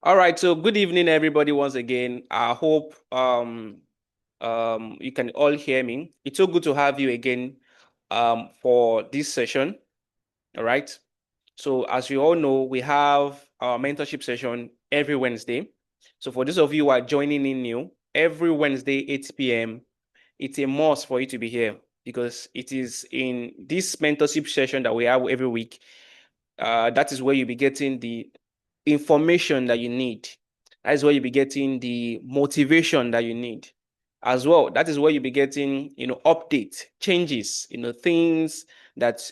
All right, so good evening, everybody, once again. I hope you can all hear me. It's so good to have you again for this session. All right. So as you all know, we have our mentorship session every Wednesday. So for those of you who are joining in new, every Wednesday, 8 p.m., it's a must for you to be here because it is in this mentorship session that we have every week. That is where you'll be getting the information that you need. That is where you'll be getting the motivation that you need as well. That is where you'll be getting, updates, changes, things that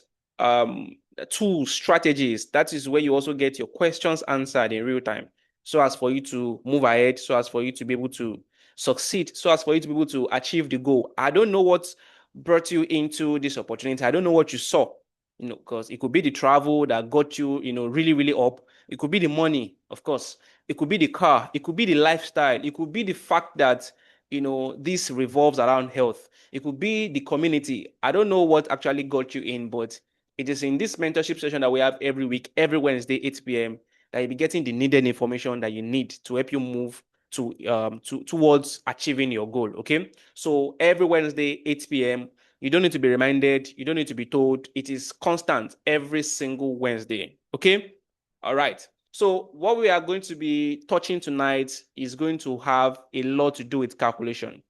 tools, strategies. That is where you also get your questions answered in real time. So as for you to move ahead, so as for you to be able to succeed, so as for you to be able to achieve the goal. I don't know what brought you into this opportunity. I don't know what you saw, because it could be the travel that got you, really, really up. It could be the money, of course. It could be the car. It could be the lifestyle. It could be the fact that, this revolves around health. It could be the community. I don't know what actually got you in, but it is in this mentorship session that we have every week, every Wednesday, 8 p.m., that you'll be getting the needed information that you need to help you move towards achieving your goal. Okay. So every Wednesday, 8 p.m., you don't need to be reminded. You don't need to be told. It is constant every single Wednesday. Okay. All right. So what we are going to be touching tonight is going to have a lot to do with calculation.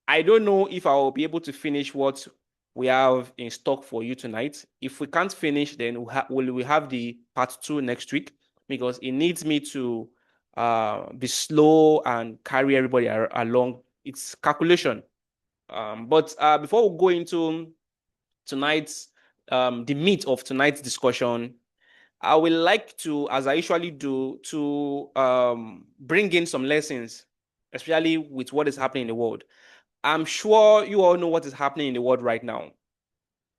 I don't know if I will be able to finish what we have in stock for you tonight. If we can't finish, then we have the part two next week because it needs me to be slow and carry everybody along. It's calculation. But before we go into tonight's the meat of tonight's discussion, I would like to, as I usually do, to bring in some lessons, especially with what is happening in the world. I'm sure you all know what is happening in the world right now.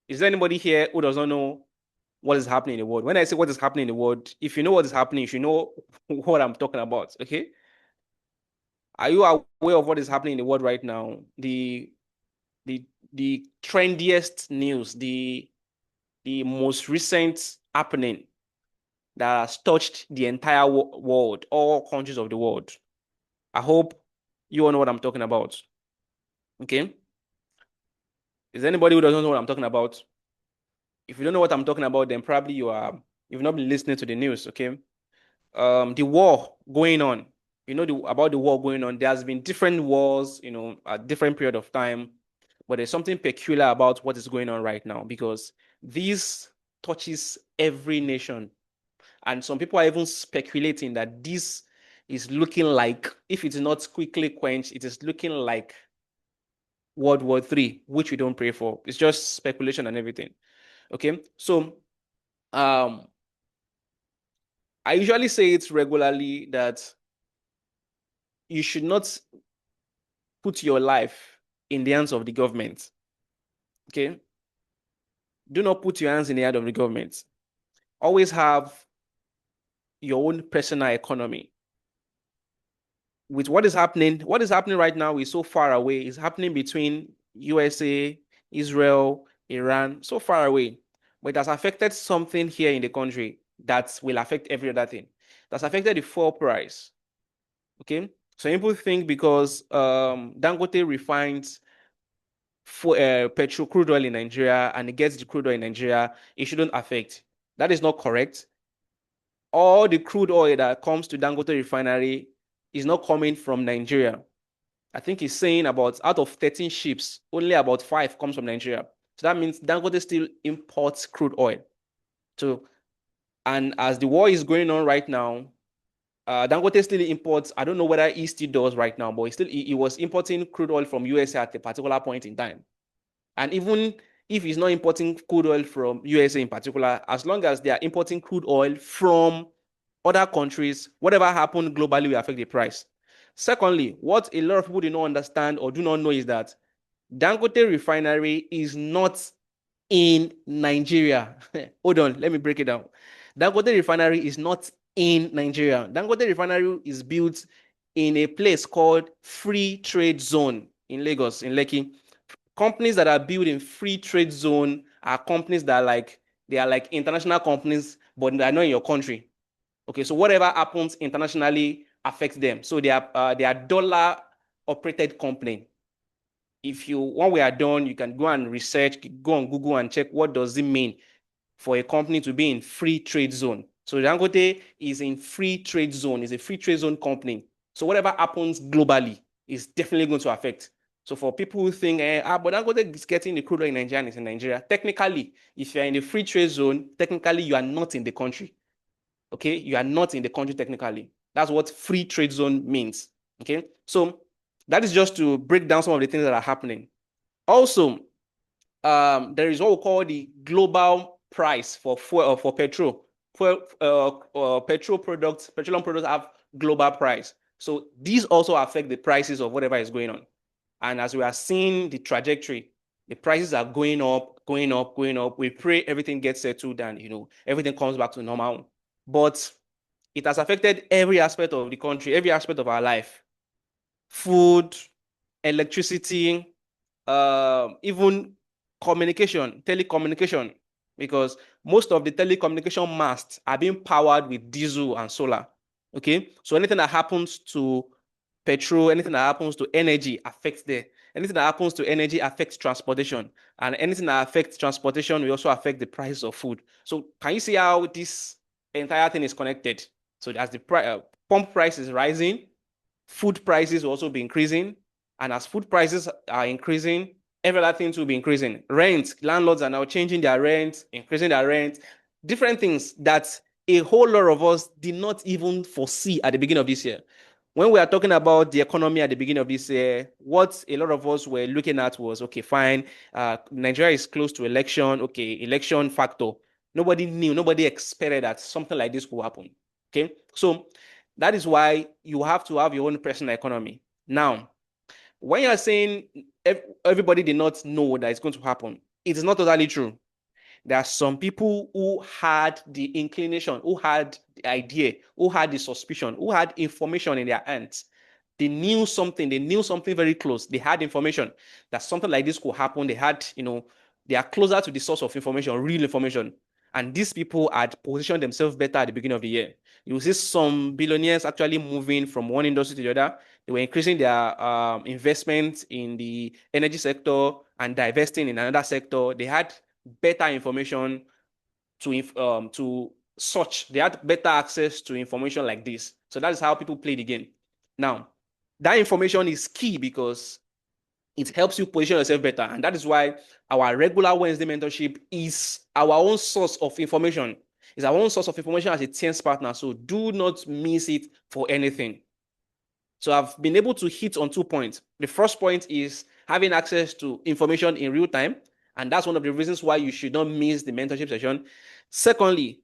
Is there anybody here who does not know what is happening in the world? When I say what is happening in the world, if you know what is happening, you should know what I'm talking about. Okay? Are you aware of what is happening in the world right now? The the trendiest news, the most recent happening that has touched the entire world, all countries of the world. I hope you all know what I'm talking about. Okay? Is there anybody who doesn't know what I'm talking about? If you don't know what I'm talking about, then probably you've not been listening to the news. Okay? The war going on. About the war going on. There has been different wars, at different period of time, but there's something peculiar about what is going on right now because this touches every nation. And some people are even speculating that this is looking like, if it's not quickly quenched, it is looking like World War III, which we don't pray for. It's just speculation and everything. Okay. So um I usually say it regularly that you should not put your life in the hands of the government. Okay. Do not put your hands in the hand of the government. Always have your own personal economy. With what is happening right now is so far away. It's happening between USA, Israel, Iran, so far away. But it has affected something here in the country that will affect every other thing. That's affected the fuel price. Okay. So people think because Dangote refines for petrol crude oil in Nigeria and it gets the crude oil in Nigeria, it shouldn't affect. That is not correct. All the crude oil that comes to Dangote refinery is not coming from Nigeria. I think he's saying about out of 13 ships, only about 5 comes from Nigeria. So that means Dangote still imports crude oil. So, and as the war is going on right now, Dangote still imports. I don't know whether he still does right now, but he was importing crude oil from USA at a particular point in time. And even if he's not importing crude oil from USA in particular, as long as they are importing crude oil from other countries, whatever happened globally will affect the price. Secondly, what a lot of people do not understand or do not know is that Dangote refinery is not in Nigeria. Hold on, let me break it down. Dangote refinery is not in Nigeria. Dangote refinery is built in a place called Free Trade Zone in Lagos, in Lekki. Companies that are built in free trade zone are companies that are like international companies, but they are not in your country. Okay, so whatever happens internationally affects them. So they are dollar operated company. If you, when we are done, you can go and research, go on Google and check what does it mean for a company to be in free trade zone. So Dangote is in free trade zone, is a free trade zone company. So whatever happens globally is definitely going to affect. So for people who think, but Dangote is getting the crude oil in Nigeria and it's in Nigeria, technically, if you're in the free trade zone, technically you are not in the country. Okay, you are not in the country technically. That's what free trade zone means. Okay, so that is just to break down some of the things that are happening. Also, there is what we call the global price for fuel, for petrol. Petroleum products have global price. So these also affect the prices of whatever is going on. And as we are seeing the trajectory, the prices are going up, going up, going up. We pray everything gets settled and everything comes back to normal. But it has affected every aspect of the country, every aspect of our life. Food, electricity, even communication, telecommunication, because most of the telecommunication masts are being powered with diesel and solar. Okay, so anything that happens to petrol, anything that happens to energy affects there. Anything that happens to energy affects transportation, and anything that affects transportation will also affect the price of food. So can you see how this entire thing is connected? So as the pump price is rising, food prices will also be increasing. And as food prices are increasing, every other things will be increasing. Rent, landlords are now changing their rent, increasing their rent, different things that a whole lot of us did not even foresee at the beginning of this year. When we are talking about the economy at the beginning of this year, what a lot of us were looking at was, okay, fine, Nigeria is close to election, okay, election factor. Nobody knew, nobody expected that something like this could happen. Okay, so that is why you have to have your own personal economy. Now, when you're saying everybody did not know that it's going to happen, it is not totally true. There are some people who had the inclination, who had the idea, who had the suspicion, who had information in their hands. They knew something very close. They had information that something like this could happen. They are closer to the source of information, real information. And these people had positioned themselves better at the beginning of the year. You see some billionaires actually moving from one industry to the other. They were increasing their investment in the energy sector and divesting in another sector. They had better information to search. They had better access to information like this. So that is how people play the game. Now, that information is key because it helps you position yourself better. And that is why our regular Wednesday mentorship is our own source of information. It's our own source of information as a TIENS partner. So do not miss it for anything. So I've been able to hit on 2 points. The first point is having access to information in real time. And that's one of the reasons why you should not miss the mentorship session. Secondly,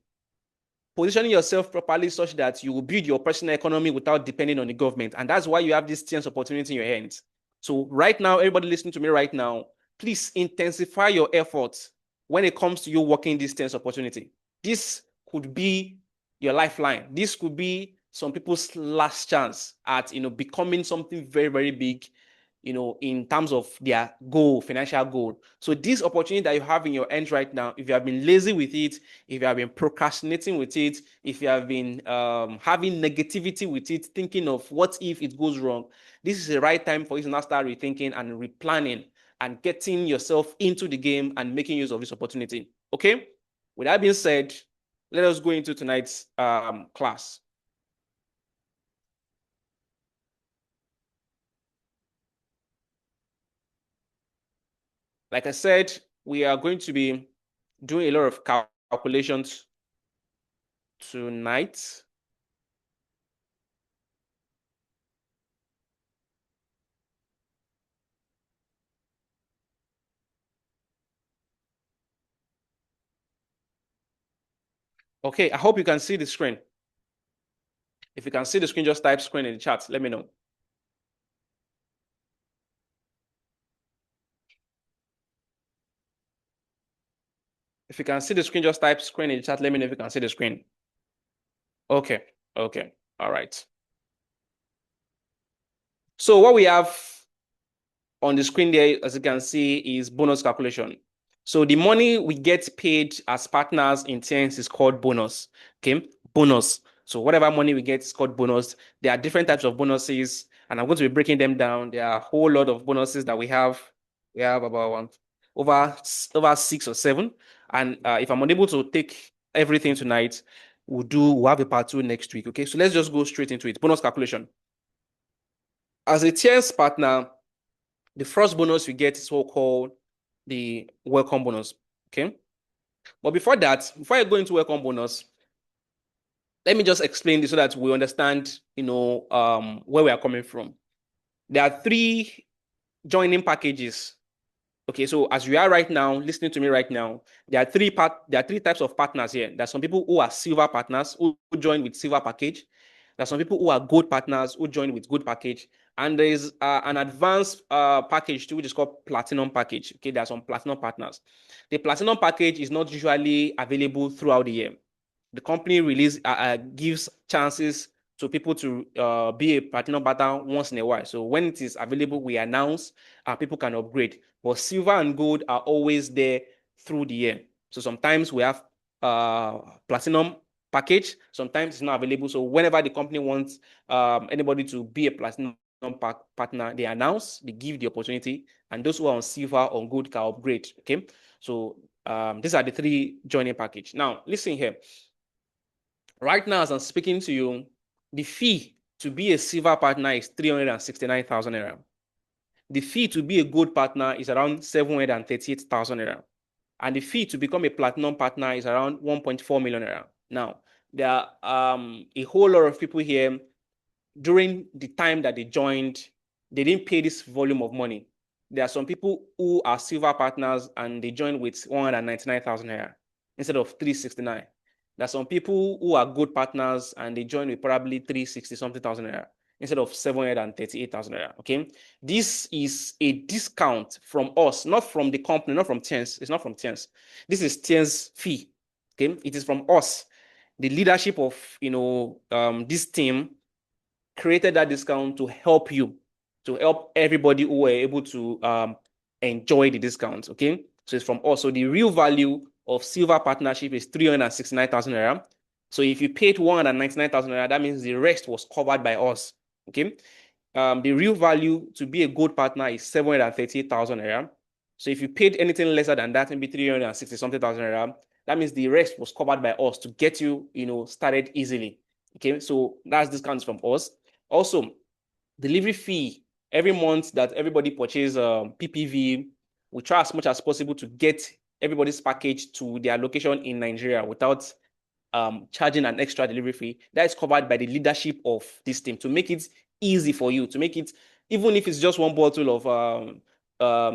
positioning yourself properly such that you will build your personal economy without depending on the government. And that's why you have this chance opportunity in your hands. So right now, everybody listening to me right now, please intensify your efforts when it comes to you working this chance opportunity. This could be your lifeline. This could be some people's last chance at becoming something very, very big, in terms of their goal, financial goal. So this opportunity that you have in your hands right now, if you have been lazy with it, if you have been procrastinating with it, if you have been having negativity with it, thinking of what if it goes wrong, this is the right time for you to now start rethinking and replanning and getting yourself into the game and making use of this opportunity. Okay? With that being said, let us go into tonight's class. Like I said, we are going to be doing a lot of calculations tonight. Okay, I hope you can see the screen. If you can see the screen, just type screen in the chat. Let me know. If you can see the screen, just type screen in the chat. Let me know if you can see the screen. Okay, okay, all right. So what we have on the screen there, as you can see, is bonus calculation. So the money we get paid as partners in TIENS is called bonus. Okay, bonus. So whatever money we get is called bonus. There are different types of bonuses, and I'm going to be breaking them down. There are a whole lot of bonuses that we have. We have about over 6 or 7. And if I'm unable to take everything tonight, we'll have a part 2 next week. Okay, so let's just go straight into it. Bonus calculation. As a TIENS partner, the first bonus you get is what called the welcome bonus. Okay. But before that, before I go into welcome bonus, let me just explain this so that we understand, where we are coming from. There are 3 joining packages. Okay, so as you are right now, listening to me right now, there are 3 types of partners here. There are some people who are silver partners who join with silver package. There are some people who are gold partners who join with gold package. And there is an advanced package too, which is called platinum package. Okay, there are some platinum partners. The platinum package is not usually available throughout the year. The company gives chances to people to be a platinum partner once in a while. So when it is available, we announce people can upgrade. But silver and gold are always there through the year. So sometimes we have platinum package. Sometimes it's not available. So whenever the company wants anybody to be a platinum partner, they announce, they give the opportunity, and those who are on silver or gold can upgrade. Okay, so these are the 3 joining package. Now listen here. Right now, as I'm speaking to you, the fee to be a silver partner is 369,000 naira. The fee to be a gold partner is around 738,000 naira. And the fee to become a platinum partner is around 1.4 million naira. Now, there are a whole lot of people here during the time that they joined, they didn't pay this volume of money. There are some people who are silver partners and they join with 199,000 naira instead of 369. There are some people who are good partners and they join with probably 360 something thousand naira instead of 738,000 naira. Okay, this is a discount from us, not from the company, not from TIENS. It's not from TIENS. This is TIENS fee. Okay, it is from us, the leadership of this team created that discount to help you, to help everybody who were able to enjoy the discount. Okay, so it's from us. So the real value of silver partnership is 369,000 naira. So if you paid 199,000 naira, that means the rest was covered by us. Okay, the real value to be a gold partner is 738,000 naira. So if you paid anything lesser than that, maybe 360 something thousand naira, that means the rest was covered by us to get you, started easily. Okay, so that's discounts from us. Also, delivery fee every month that everybody purchase PPV, we try as much as possible to get everybody's package to their location in Nigeria without charging an extra delivery fee. That is covered by the leadership of this team to make it easy for you, to make it, even if it's just one bottle of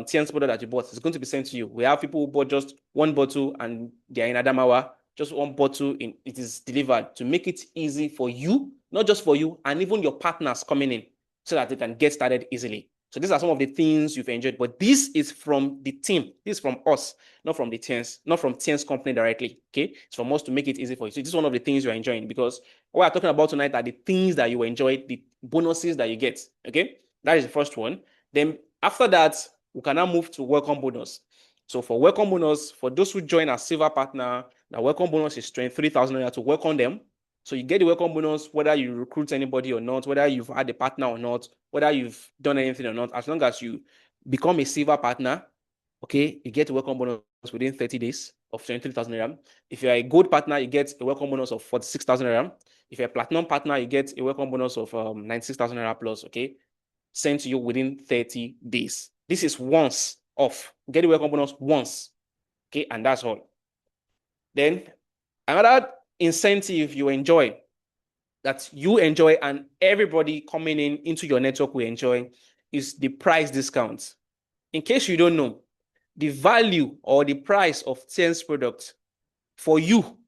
TIENS product that you bought, it's going to be sent to you. We have people who bought just one bottle and they're in Adamawa, just one bottle, it is delivered to make it easy for you, not just for you, and even your partners coming in so that they can get started easily. So these are some of the things you've enjoyed, but this is from the team. This is from us, not from the TIENS, not from TIENS company directly. Okay, it's from us to make it easy for you. So this is one of the things you're enjoying, because what we're talking about tonight are the things that you enjoy, the bonuses that you get. Okay, that is the first one. Then after that, we can now move to welcome bonus. So for welcome bonus, for those who join as silver partner, the welcome bonus is 23,000 naira to welcome them. So you get the welcome bonus whether you recruit anybody or not, whether you've had a partner or not, whether you've done anything or not. As long as you become a silver partner, okay, you get a welcome bonus within 30 days of 23,000 naira. If you're a gold partner, you get a welcome bonus of 46,000 naira. If you're a platinum partner, you get a welcome bonus of 96,000 naira plus, okay, sent to you within 30 days. This is once off. Get a welcome bonus once, okay, and that's all. Then another incentive you enjoy, that you enjoy and everybody coming into your network will enjoy, is the price discount. In case you don't know, the value or the price of TIENS product for you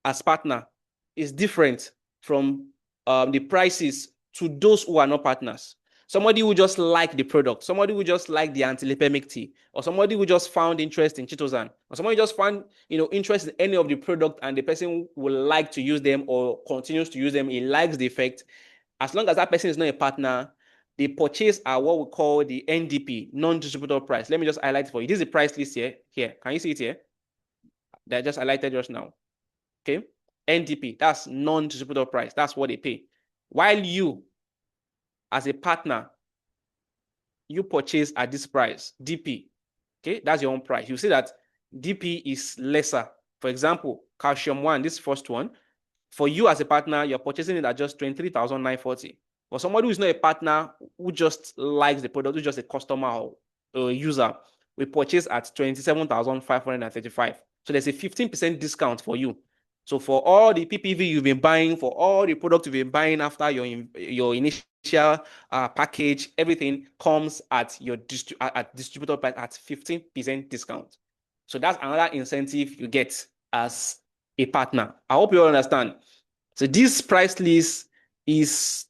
as partner is different from the prices to those who are not partners. Somebody who just like the product, somebody who just like the anti-lipemic tea, or somebody who just found interest in chitosan, or somebody just found interest in any of the product and the person will like to use them or continues to use them, he likes the effect. As long as that person is not a partner, the purchase are what we call the NDP, non-distributor price. Let me just highlight it for you. This is the price list here. Here, can you see it here? That I just highlighted just now. Okay. NDP, that's non-distributor price. That's what they pay. While you, as a partner, you purchase at this price, DP. Okay, that's your own price. You see that DP is lesser. For example, calcium 1, this first one, for you as a partner, you're purchasing it at just 23,940. For somebody who's not a partner, who just likes the product, who's just a customer or a user, we purchase at 27,535. So there's a 15% discount for you. So for all the PPV you've been buying, for all the products you've been buying after your initial package, everything comes at your distributor price at 15% discount. So that's another incentive you get as a partner. I hope you understand. So this price list is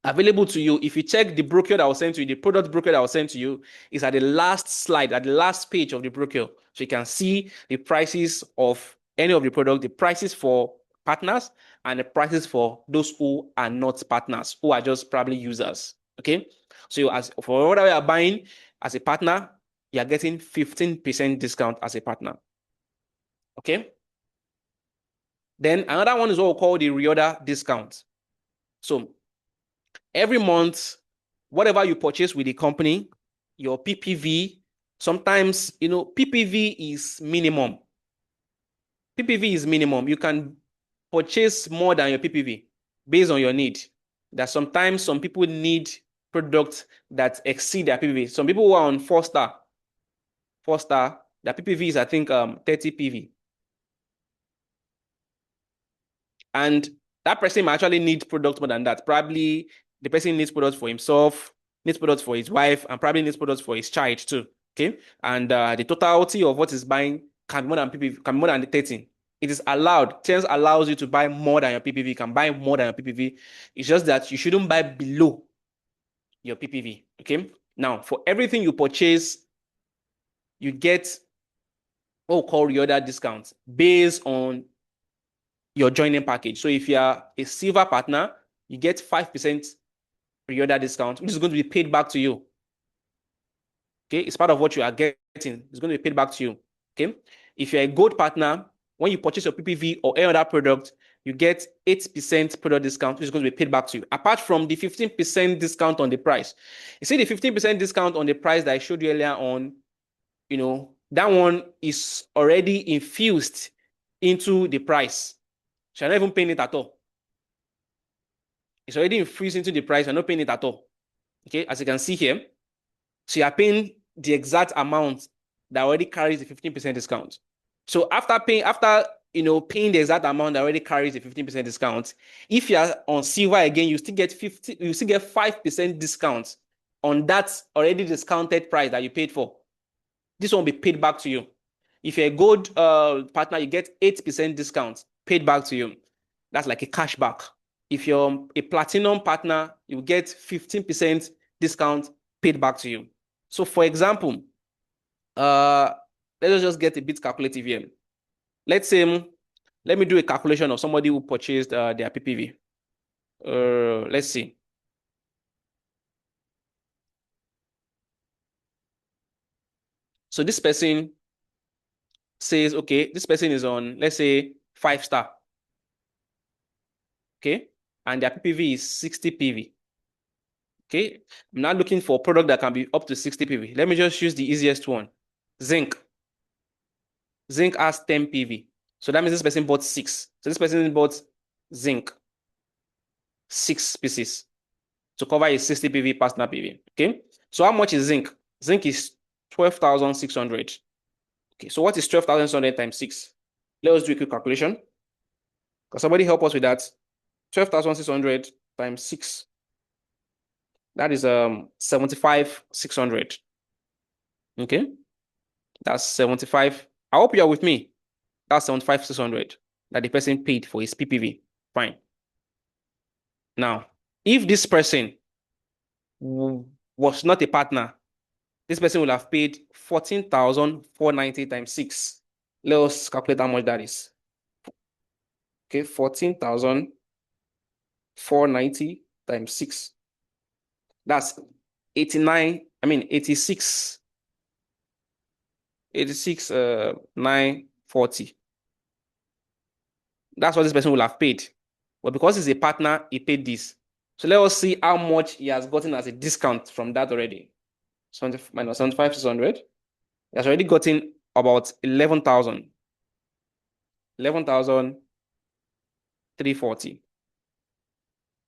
available to you. If you check the brochure that was sent to you, the product brochure that was sent to you is at the last slide, at the last page of the brochure. So you can see the prices of any of the product, the prices for partners and the prices for those who are not partners, who are just probably users. Okay. So as for whatever you are buying as a partner, you are getting 15% discount as a partner. Okay. Then another one is what we call the reorder discount. So every month, whatever you purchase with the company, your PPV, sometimes, PPV is minimum. PPV is minimum. You can purchase more than your PPV based on your need. That sometimes some people need products that exceed their PPV. Some people who are on 4-star, their PPV is, I think, 30 PV. And that person might actually need products more than that. Probably the person needs products for himself, needs products for his wife, and probably needs products for his child too. Okay. And the totality of what is buying can be more than PPV, can be more than the 13. It is allowed. TIENS allows you to buy more than your PPV. You can buy more than your PPV. It's just that you shouldn't buy below your PPV. Okay. Now, for everything you purchase, you get what we call reorder discounts based on your joining package. So if you are a silver partner, you get 5% reorder discount, which is going to be paid back to you. Okay, it's part of what you are getting. It's going to be paid back to you. Okay, if you're a gold partner, when you purchase your PPV or any other product, you get 8% product discount, which is going to be paid back to you. Apart from the 15% discount on the price. You see the 15% discount on the price that I showed you earlier on, that one is already infused into the price. So you're not even paying it at all. It's already infused into the price. You're not paying it at all. Okay, as you can see here. So you are paying the exact amount that already carries the 15% discount. So after paying the exact amount that already carries the 15% discount, if you are on silver again, you still get 5% discount on that already discounted price that you paid for. This one will be paid back to you. If you're a gold partner, you get 8% discount paid back to you. That's like a cashback. If you're a platinum partner, you get 15% discount paid back to you. So for example, let us just get a bit calculative here. Let's say, let me do a calculation of somebody who purchased their PPV. Let's see. So this person says, okay, this person is on, let's say, 5-star. Okay, and their PPV is 60 PV. Okay, I'm not looking for a product that can be up to 60 PV. Let me just use the easiest one. Zinc. Zinc has 10 PV. So that means this person bought 6. So this person bought zinc, 6 pieces to cover his 60 PV personal PV. Okay, so how much is zinc? Zinc is 12,600. Okay, so what is 12,600 times 6? Let us do a quick calculation. Can somebody help us with that? 12,600 times 6. That is 75,600. Okay, that's 75. I hope you are with me. That's 75,600 that the person paid for his PPV. Fine. Now, if this person was not a partner, this person will have paid 14,490 times 6. Let us calculate how much that is. Okay, 14,490 times 6. That's 86, 940. That's what this person will have paid. But because he's a partner, he paid this. So let us see how much he has gotten as a discount from that already. 70 minus 75,600. He has already gotten about 11,000. 11,340.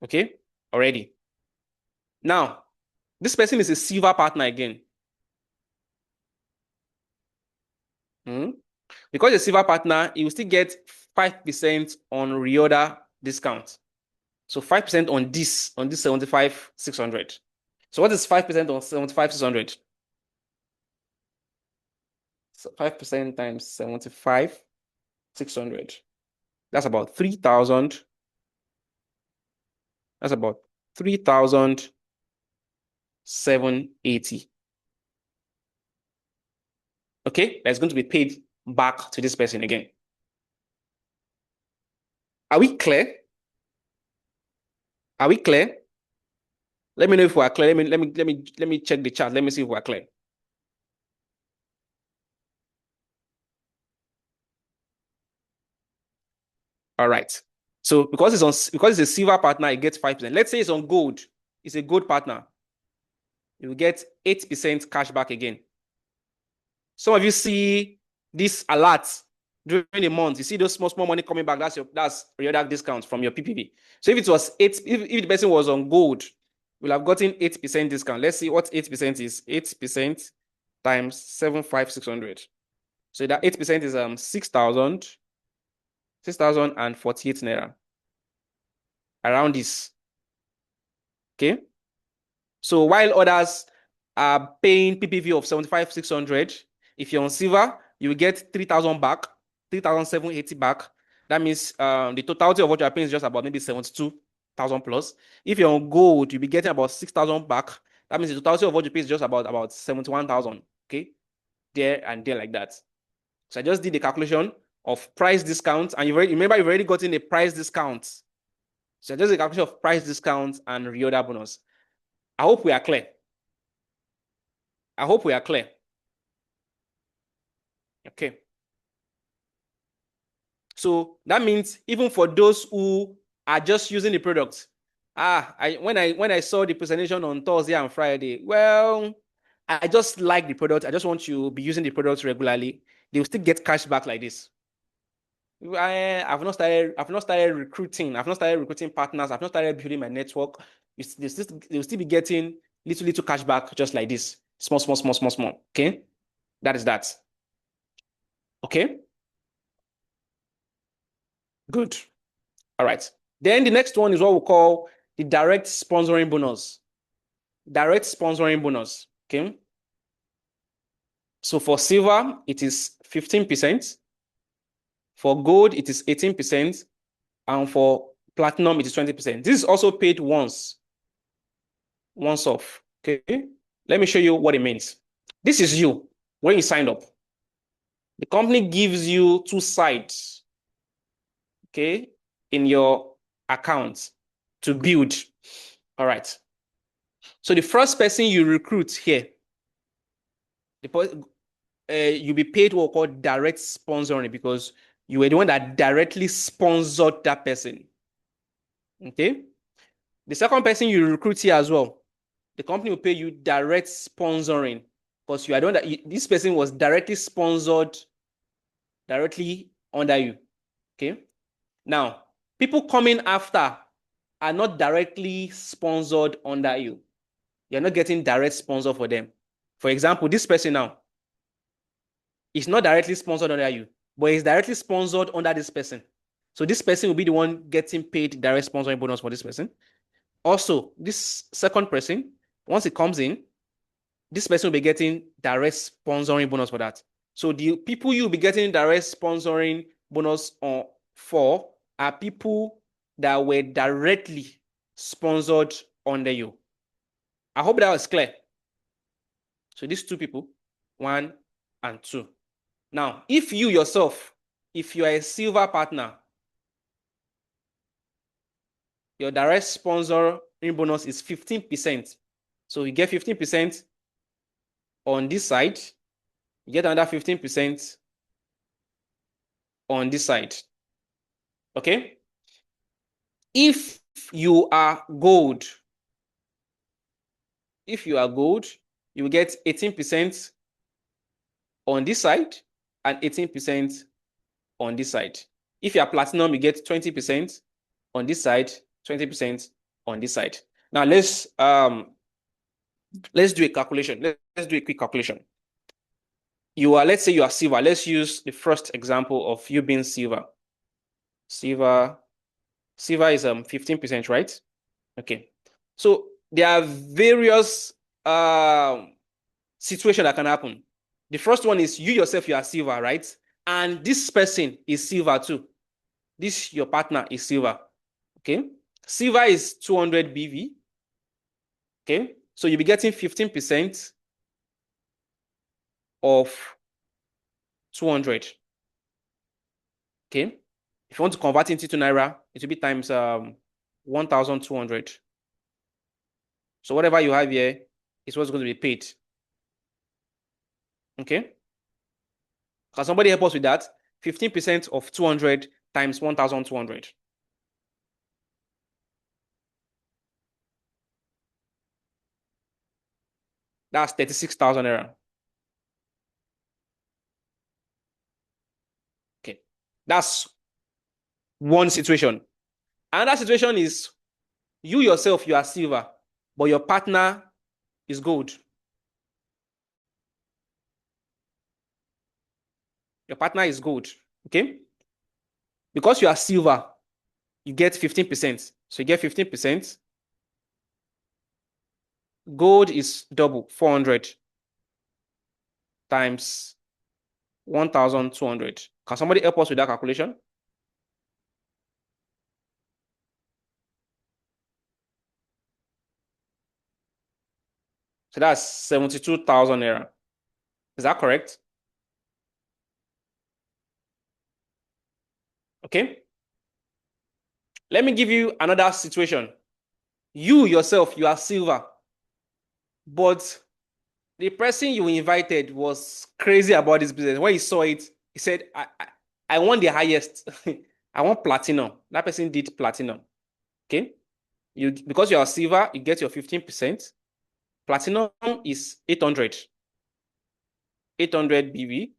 Okay, already. Now, this person is a silver partner again. Because a silver partner, you will still get 5% on reorder discount. So 5% on this 75,600. So what is 5% on 75,600? So 5% times 75,600. That's about 3,000. That's about 3,780. Okay, that's going to be paid back to this person again. Are we clear? Are we clear? Let me know if we are clear. Let me check the chat. Let me see if we are clear. All right. So because it's a silver partner, it gets 5%. Let's say it's on gold. It's a gold partner. You will get 8% cash back again. Some of you see this alert during the month. You see those small money coming back. That's reorder discount from your PPV. So if it was if the person was on gold, we'll have gotten 8% discount. Let's see what 8% is. 8% times 75,600. So that 8% is 6,048 naira. Around this. Okay. So while others are paying PPV of 75,600, if you're on silver, you will get 3,000 back, 3,780 back. That means the totality of what you're paying is just about maybe 72,000 plus. If you're on gold, you'll be getting about 6,000 back. That means the totality of what you pay is just about 71,000. Okay, there and there like that. So I just did the calculation of price discount, and you've already gotten a price discount. So just the calculation of price discount and reorder bonus. I hope we are clear. I hope we are clear. Okay. So that means even for those who are just using the product, when I saw the presentation on Thursday and Friday, well, I just like the product. I just want to be using the product regularly. They will still get cash back like this. I've not started recruiting. I've not started recruiting partners. I've not started building my network. They will still be getting little cash back just like this. Small. Okay. That is that. Okay. Good. All right. Then the next one is what we call the direct sponsoring bonus. Direct sponsoring bonus. Okay. So for silver, it is 15%. For gold, it is 18%. And for platinum, it is 20%. This is also paid once off. Okay. Let me show you what it means. This is you when you signed up. The company gives you two sides, okay, in your account to build. All right. So the first person you recruit here, you'll be paid what we call direct sponsoring because you were the one that directly sponsored that person. Okay. The second person you recruit here as well, the company will pay you direct sponsoring because you are the one that this person was directly sponsored directly under you. Okay. Now, people coming after are not directly sponsored under you. You're not getting direct sponsor for them. For example, this person now is not directly sponsored under you, but is directly sponsored under this person. So this person will be the one getting paid direct sponsoring bonus for this person. Also, this second person, once it comes in, this person will be getting direct sponsoring bonus for that. So the people you'll be getting direct sponsoring bonus for are people that were directly sponsored under you. I hope that was clear. So these two people, 1 and 2. Now, if you yourself, if you are a silver partner, your direct sponsoring bonus is 15%. So you get 15% on this side, you get another 15% on this side. Okay. If you are gold, you will get 18% on this side and 18% on this side. If you are platinum, you get 20% on this side, 20% on this side. Now let's do a calculation. Let's do a quick calculation. Let's say you are silver. Let's use the first example of you being silver. Silver is 15%, right? Okay. So there are various situations that can happen. The first one is you yourself, you are silver, right? And this person is silver too. This your partner is silver. Okay. Silver is 200 BV. Okay. So you'll be getting 15% of 200. Okay. If you want to convert it into Naira, it will be times 1,200. So whatever you have here is what's going to be paid. Okay. Can somebody help us with that? 15% of 200 times 1,200. That's 36,000 naira. Okay. That's one situation. Another situation is you yourself, you are silver, but your partner is gold. Your partner is gold. Okay. Because you are silver, you get 15%. So you get 15%. Gold is double, 400 times 1,200. Can somebody help us with that calculation? So that's 72,000 naira. Is that correct? Okay. Let me give you another situation. You yourself, you are silver, but the person you invited was crazy about this business. When he saw it, he said, I want the highest. I want platinum. That person did platinum. Okay. Because you are silver, you get your 15%. Platinum is 800. 800 BV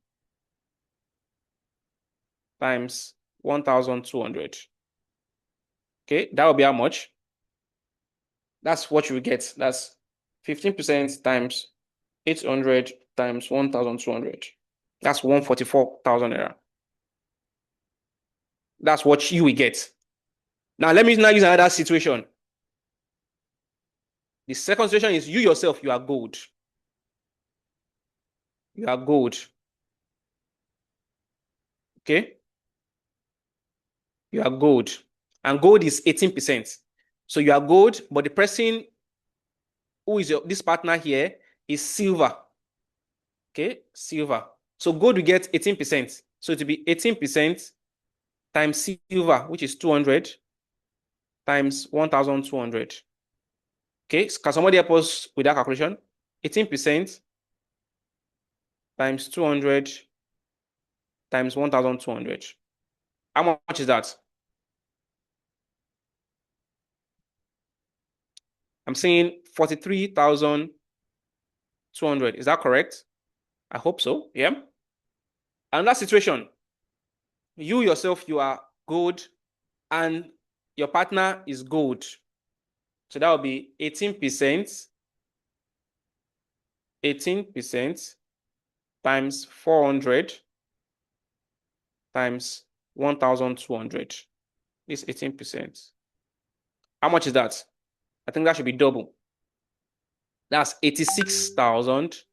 times 1,200. Okay, that will be how much? That's what you will get. That's 15% times 800 times 1,200. That's 144,000 naira. That's what you will get. Now, let me now use another situation. The second situation is you yourself, you are gold. You are gold. Okay? You are gold. And gold is 18%. So you are gold, but the person who is this partner here is silver. Okay? Silver. So gold will get 18%. So it will be 18% times silver, which is 200, times 1,200. Okay? Can somebody help us with that calculation? 18% times 200 times 1,200. How much is that? I'm saying 43,200. Is that correct? I hope so. Yeah. Another situation, you yourself, you are gold and your partner is gold. So that will be 18%, 18% times 400 times 1,200. This 18%. How much is that? I think that should be double. That's 86,000.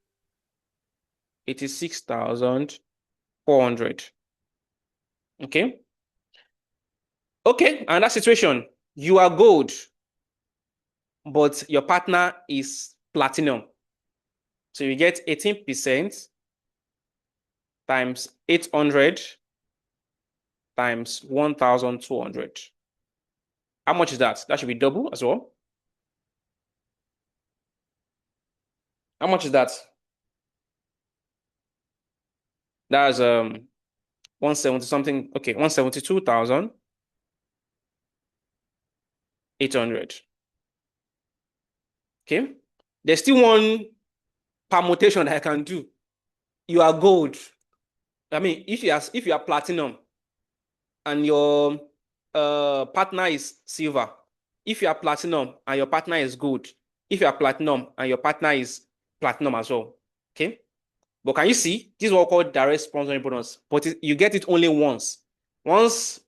86,400. Okay. Okay. And that situation, you are gold, but your partner is platinum. So you get 18% times 800 times 1,200. How much is that? That should be double as well. How much is that? That's 170 something. Okay, 172,000. 800. Okay. There's still one permutation that I can do. You are gold. I mean, if you are platinum and your partner is silver, if you are platinum and your partner is gold, if you are platinum and your partner is platinum as well. Okay. But can you see? This is what we call direct sponsoring bonus. But you get it only once. Once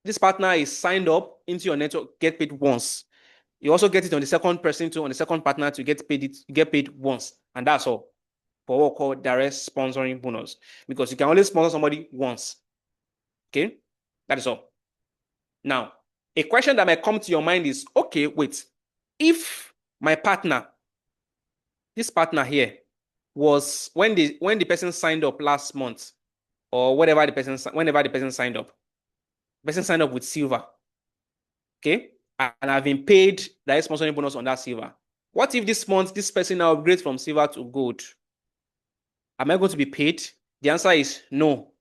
this partner is signed up into your network, get paid once. You also get it on the second person too, on the second partner to get paid once. And that's all for what we call direct sponsoring bonus. Because you can only sponsor somebody once. Okay? That is all. Now, a question that might come to your mind is, okay, wait. If my partner, this partner here, was when the person signed up last month, or whenever the person signed up, the person signed up with silver, okay, and I've been paid direct sponsoring bonus on that silver. What if this month this person now upgrades from silver to gold? Am I going to be paid? The answer is no.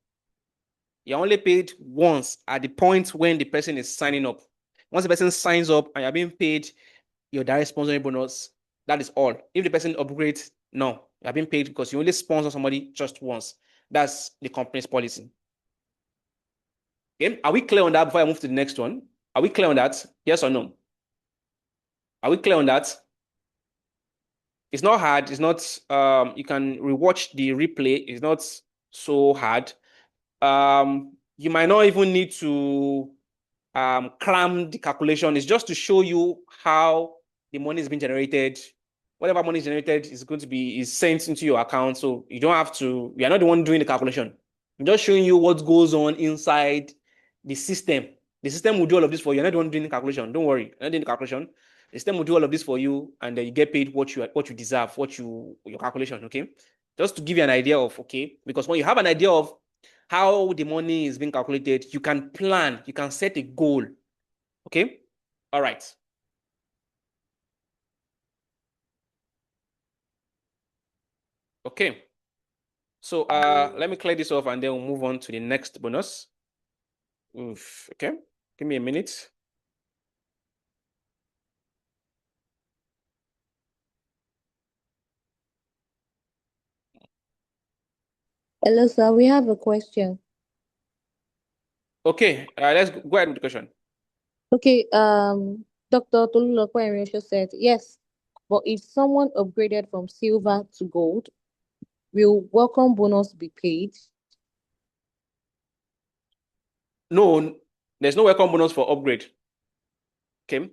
You're only paid once at the point when the person is signing up. Once the person signs up and you're being paid your direct sponsoring bonus, that is all. If the person upgrades, no, you're being paid because you only sponsor somebody just once. That's the company's policy. Okay, are we clear on that before I move to the next one? Are we clear on that? Yes or no? Are we clear on that? It's not hard. It's not, you can rewatch the replay. It's not so hard. You might not even need to cram the calculation. It's just to show you how the money is being generated. Whatever money is generated is sent into your account. So you don't have to, you are not the one doing the calculation. I'm just showing you what goes on inside the system. The system will do all of this for you. You're not the one doing the calculation. Don't worry. You're not doing the calculation. The system will do all of this for you, and then you get paid what you deserve, your calculation. Okay. Just to give you an idea of, okay, because when you have an idea of how the money is being calculated, you can plan, you can set a goal. Okay. All right. Okay. So let me clear this off and then we'll move on to the next bonus. Oof, okay. Give me a minute. Hello, sir. We have a question. Okay, let's go ahead with the question. Okay, Dr. Tolulope Enricho said, yes, but if someone upgraded from silver to gold, will welcome bonus be paid? No, there's no welcome bonus for upgrade. Okay.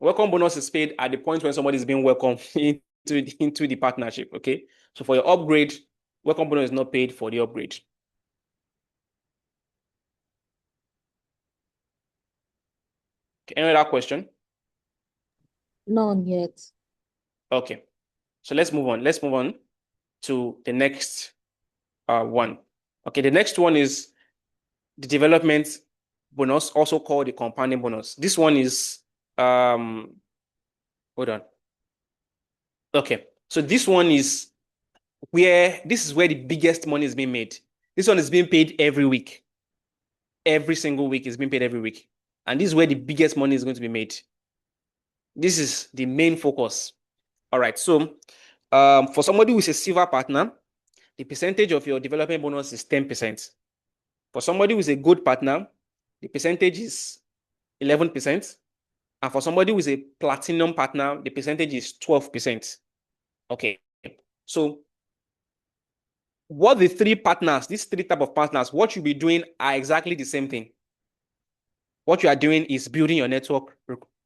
Welcome bonus is paid at the point when somebody is being welcomed into the partnership. Okay. So for your upgrade, welcome bonus is not paid for the upgrade. Okay, any other question? None yet. Okay. So let's move on. Let's move on to the next one. Okay, the next one is the development bonus, also called the compounding bonus. This one is hold on. Okay, so this is where the biggest money is being made. This one is being paid every week. Every single week is being paid every week. And this is where the biggest money is going to be made. This is the main focus. All right, so for somebody who is a silver partner, the percentage of your development bonus is 10%. For somebody who is a gold partner, the percentage is 11%. And for somebody who is a platinum partner, the percentage is 12%. Okay. So what these three type of partners, what you'll be doing are exactly the same thing. What you are doing is building your network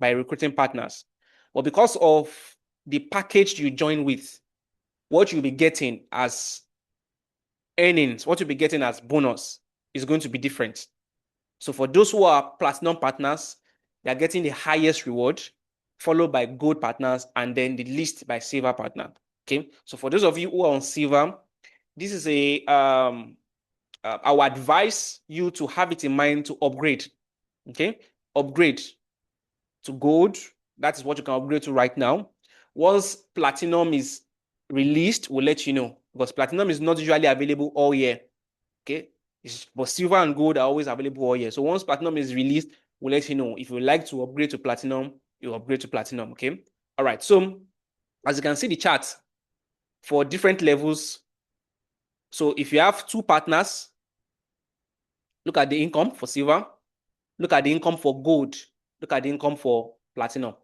by recruiting partners. But because of the package you join with, what you'll be getting as earnings, what you'll be getting as bonus is going to be different. So for those who are platinum partners, they're getting the highest reward, followed by gold partners, and then the least by silver partner. Okay. So for those of you who are on silver, this is I would advise you to have it in mind to upgrade. Okay. Upgrade to gold. That is what you can upgrade to right now. Once platinum is released, we'll let you know, because platinum is not usually available all year. Okay. But silver and gold are always available all year. So once platinum is released, we'll let you know. If you would like to upgrade to platinum, you upgrade to platinum. Okay. All right. So as you can see the chart for different levels. So if you have two partners, look at the income for silver, look at the income for gold, look at the income for platinum.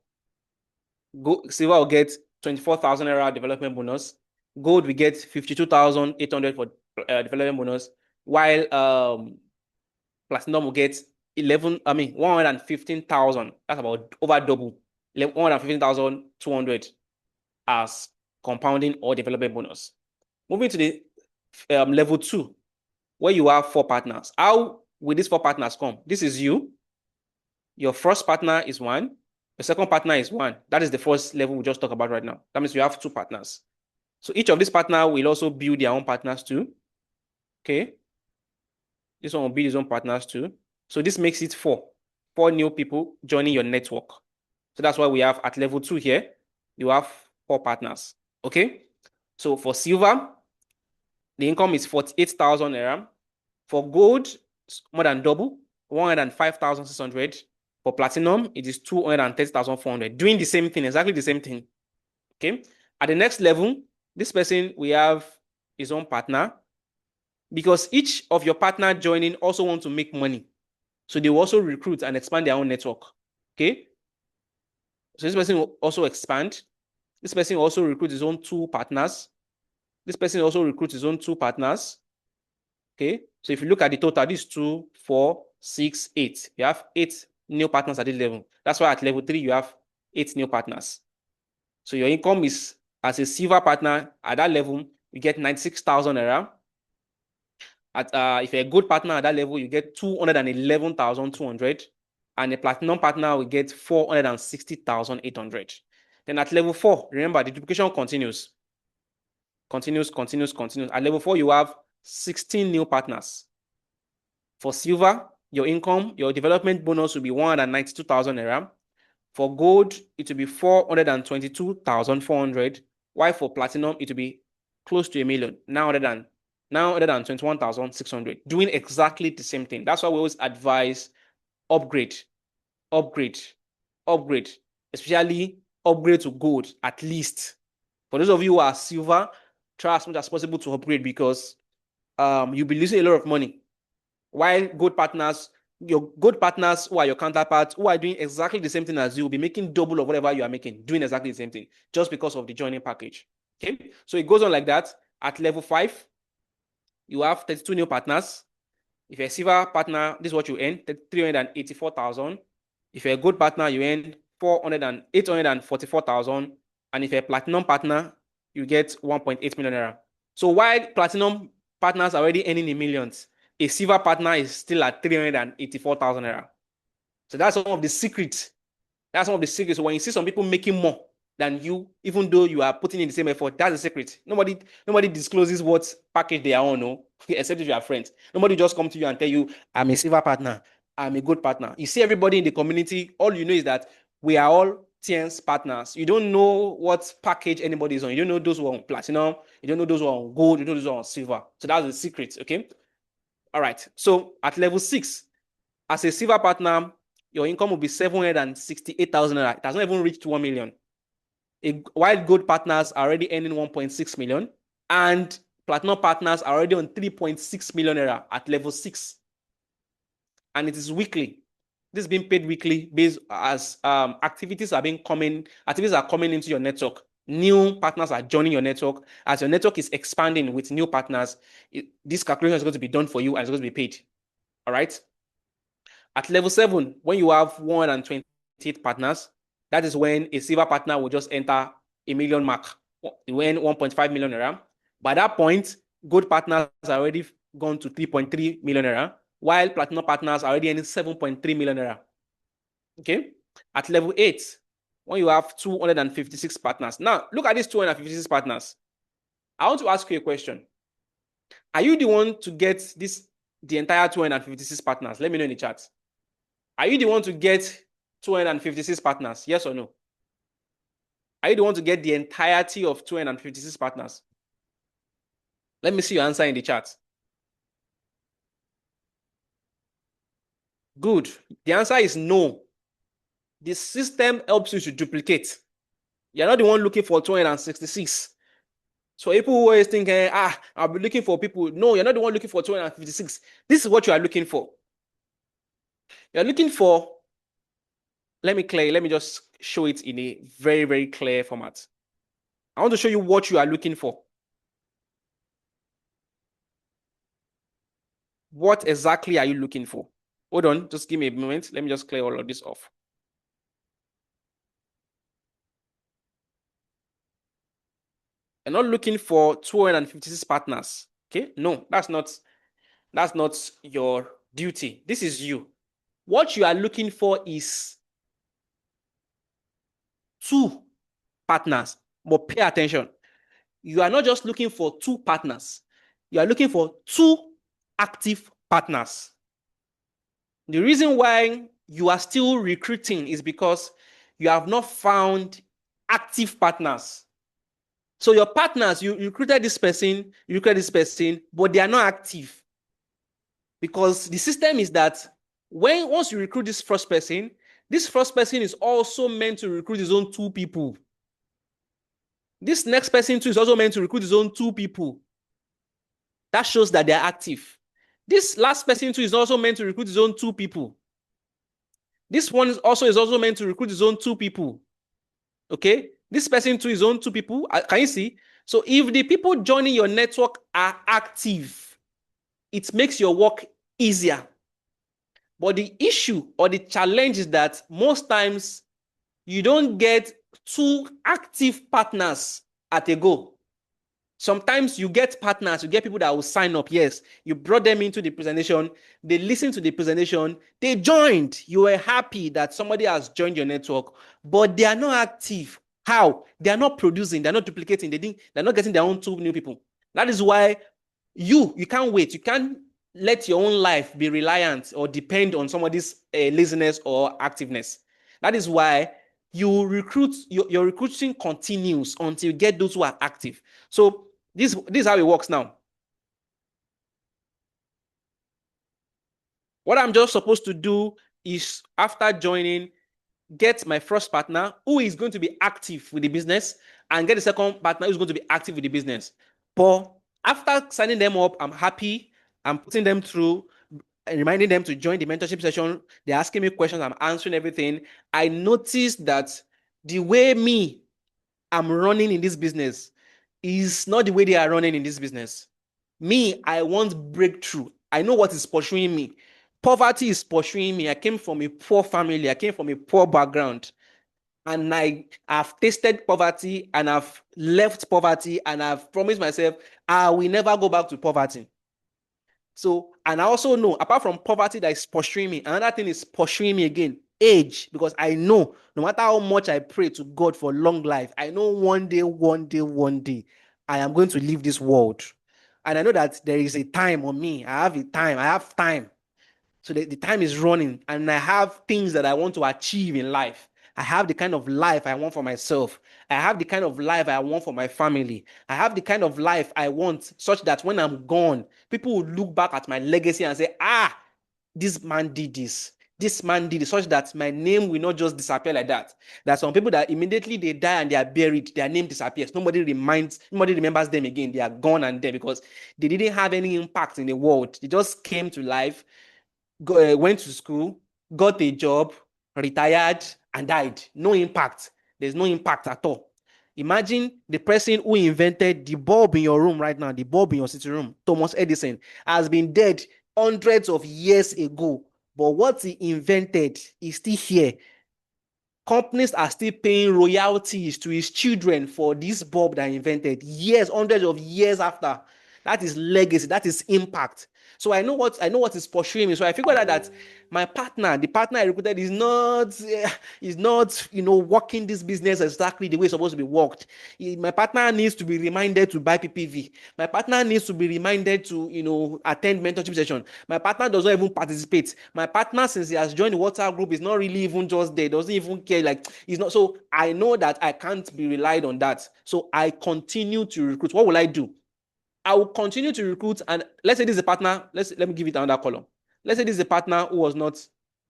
Silver will get 24,000 naira development bonus. Gold we get 52,800 for development bonus, while platinum will get 115,000. That's about over double. 115,200 as compounding or development bonus. Moving to the level 2, where you have 4 partners. How will these 4 partners come? This is you. Your first partner is 1. The second partner is 1. That is the first level we just talked about right now. That means you have 2 partners. So each of these partners will also build their own partners too. Okay. This one will build his own partners too. So this makes it 4. 4 new people joining your network. So that's why we have at level 2 here, you have 4 partners. Okay. So for silver, the income is 48,000 naira. For gold, more than double, 105,600. For platinum, it is 230,400. Doing the same thing, exactly the same thing. Okay. At the next level, this person, we have his own partner, because each of your partner joining also want to make money. So they will also recruit and expand their own network. Okay. So this person will also expand. This person will also recruit his own 2 partners. This person also recruits his own 2 partners. Okay. So if you look at the total, this 2, 4, 6, 8. You have 8 new partners at this level. That's why at level 3, you have 8 new partners. So your income is, as a silver partner at that level, you get 96,000 naira. If you're a gold partner at that level, you get 211,200. And a platinum partner will get 460,800. Then at level 4, remember the duplication continues. Continues. At level 4, you have 16 new partners. For silver, your income, your development bonus will be 192,000 naira. For gold, it will be 422,400. While for platinum, it will be close to 1,000,000, 921,600. Doing exactly the same thing. That's why we always advise upgrade, upgrade, upgrade, especially upgrade to gold at least. For those of you who are silver, try as much as possible to upgrade, because you'll be losing a lot of money. While gold partners, your gold partners who are your counterparts, who are doing exactly the same thing as you, will be making double of whatever you are making, doing exactly the same thing, just because of the joining package. Okay, so it goes on like that. At level 5, you have 32 new partners. If you're a silver partner, this is what you earn, 384,000. If you're a gold partner, you earn 844,000. And if you're a platinum partner, you get 1.8 million naira. So while platinum partners are already earning in millions, a silver partner is still at 384,000 naira. So that's some of the secrets. That's one of the secrets. When you see some people making more than you, even though you are putting in the same effort, that's the secret. Nobody discloses what package they are on, no, except if you are friends. Nobody just come to you and tell you, I'm a silver partner, I'm a good partner. You see everybody in the community, all you know is that we are all TIENS partners. You don't know what package anybody is on. You don't know those who are on platinum. You don't know those who are on gold. You don't know those who are on silver. So that's the secret, okay? All right. So at level 6, as a silver partner, your income will be 768,000 naira. It has not even reached 1 million. While gold partners are already earning 1.6 million, and platinum partners are already on 3.6 million naira at level 6. And it is weekly. This is being paid weekly based as activities are coming into your network. New partners are joining your network. As your network is expanding with new partners, this calculation is going to be done for you and it's going to be paid. All right. At level 7, when you have 128 partners, that is when a silver partner will just enter a million mark. You earn 1.5 million naira. By that point, gold partners are already gone to 3.3 million naira, while platinum partners are already earning 7.3 million naira. Okay. At level 8, when you have 256 partners. Now, look at these 256 partners. I want to ask you a question. Are you the one to get the entire 256 partners? Let me know in the chat. Are you the one to get 256 partners? Yes or no? Are you the one to get the entirety of 256 partners? Let me see your answer in the chat. Good. The answer is no. The system helps you to duplicate. You're not the one looking for 266. So people always think, I'll be looking for people. No, you're not the one looking for 256. This is what you are looking for. You're looking for, let me just show it in a very, very clear format. I want to show you what you are looking for. What exactly are you looking for? Hold on, just give me a moment. Let me just clear all of this off. You're not looking for 256 partners. Okay, no, that's not your duty. This is you. What you are looking for is 2 partners. But pay attention. You are not just looking for 2 partners. You are looking for 2 active partners. The reason why you are still recruiting is because you have not found active partners. So your partners, you recruited this person, but they are not active. Because the system is that once you recruit this first person is also meant to recruit his own 2 people. This next person too is also meant to recruit his own 2 people. That shows that they are active. This last person too is also meant to recruit his own 2 people. This one is also meant to recruit his own 2 people. Okay? This person too is own 2 people. Can you see? So if the people joining your network are active, it makes your work easier. But the issue or the challenge is that most times you don't get 2 active partners at a go. Sometimes you get partners, you get people that will sign up. Yes, you brought them into the presentation, they listened to the presentation, they joined. You were happy that somebody has joined your network, but they are not active. How? They are not producing, they're not duplicating, they're not getting their own 2 new people. That is why you can't wait. You can't let your own life be reliant or depend on somebody's laziness or activeness. That is why your recruiting continues until you get those who are active. So this is how it works now. What I'm just supposed to do is, after joining, get my first partner who is going to be active with the business, and get the second partner who's going to be active with the business. But after signing them up, I'm happy. I'm putting them through and reminding them to join the mentorship session. They're asking me questions. I'm answering everything. I noticed that the way I'm running in this business is not the way they are running in this business. Me, I want breakthrough. I know what is pursuing me. Poverty is pursuing me. I came from a poor family. I came from a poor background. And I've tasted poverty, and I've left poverty, and I've promised myself I will never go back to poverty. So, and I also know, apart from poverty that is pursuing me, another thing is pursuing me again, age, because I know no matter how much I pray to God for long life, I know one day, I am going to leave this world. And I know that there is a time on me. I have time. So the time is running, and I have things that I want to achieve in life. I have the kind of life I want for myself. I have the kind of life I want for my family. I have the kind of life I want such that when I'm gone, people will look back at my legacy and say, this man did this. This man did it, such that my name will not just disappear like that. There are some people that immediately they die and they are buried, their name disappears. Nobody remembers them again. They are gone and dead because they didn't have any impact in the world. They just came to life, went to school, got a job, retired, and died. No impact. There's no impact at all. Imagine the person who invented the bulb in your room right now, the bulb in your sitting room, Thomas Edison, has been dead hundreds of years ago. But what he invented is still here. Companies are still paying royalties to his children for this bulb that he invented years, hundreds of years after. That is legacy. That is impact. So I know what is pursuing me. So I figured out that my partner, the partner I recruited, is not working this business exactly the way it's supposed to be worked. My partner needs to be reminded to buy PPV. My partner needs to be reminded to attend mentorship session. My partner does not even participate. My partner, since he has joined the WhatsApp group, is not really even just there. Doesn't even care. Like, he's not. So I know that I can't be relied on that. So I continue to recruit. What will I do? I will continue to recruit, and let's say this is a partner. Let me give it another column. Let's say this is a partner who was not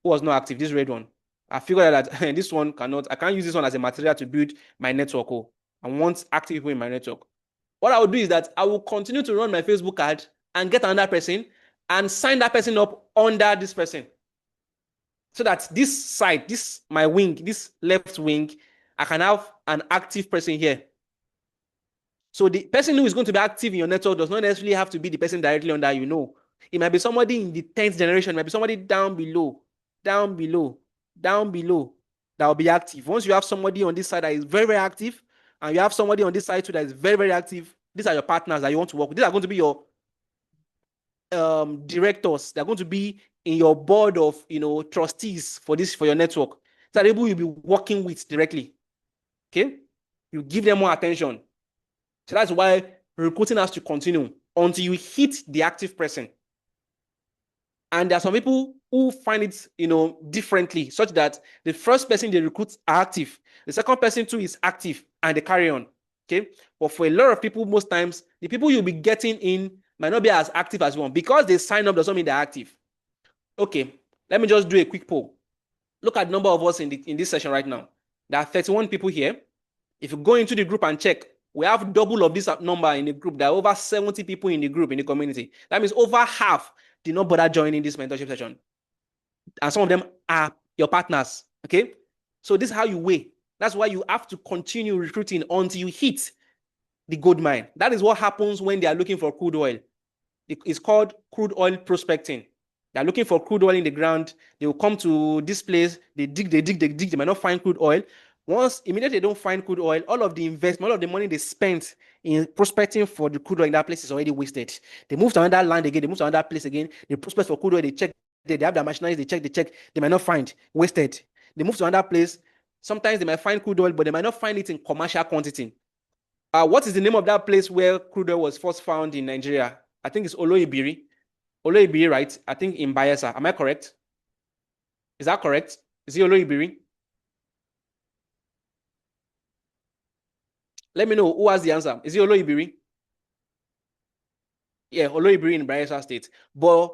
who was not active, this red one. I figured out that this one I can't use this one as a material to build my network. Oh, I want active people in my network. What I will do is that I will continue to run my Facebook ad and get another person and sign that person up under this person. So that this side, this my wing, this left wing, I can have an active person here. So the person who is going to be active in your network does not necessarily have to be the person directly under you. No, it might be somebody in the 10th generation, it might be somebody down below, down below, down below that will be active. Once you have somebody on this side that is very, very active, and you have somebody on this side too that is very, very active, these are your partners that you want to work with. These are going to be your directors. They're going to be in your board of trustees for your network. So that people you'll be working with directly. Okay, you give them more attention. So that's why recruiting has to continue until you hit the active person. And there are some people who find it, differently, such that the first person they recruit are active. The second person too is active, and they carry on. Okay. But for a lot of people, most times, the people you'll be getting in might not be as active as one. Because they sign up doesn't mean they're active. Okay. Let me just do a quick poll. Look at the number of us in this session right now. There are 31 people here. If you go into the group and check, we have double of this number in the group. There are over 70 people in the group, in the community. That means over half did not bother joining this mentorship session. And some of them are your partners. Okay. So this is how you weigh. That's why you have to continue recruiting until you hit the gold mine. That is what happens when they are looking for crude oil. It's called crude oil prospecting. They're looking for crude oil in the ground. They will come to this place. They dig. They might not find crude oil. Once immediately they don't find crude oil, all of the investment, all of the money they spent in prospecting for the crude oil in that place is already wasted. They move to another land again. They move to another place again. They prospect for crude oil. They check. They have their machinery. They check. They might not find. Wasted. They move to another place. Sometimes they might find crude oil, but they might not find it in commercial quantity. What is the name of that place where crude oil was first found in Nigeria? I think it's Oloibiri. Oloibiri, right? I think in Bayelsa. Am I correct? Is that correct? Is it Oloibiri? Let me know who has the answer. Is it Oloibiri? Yeah, Oloibiri in Bayelsa State. But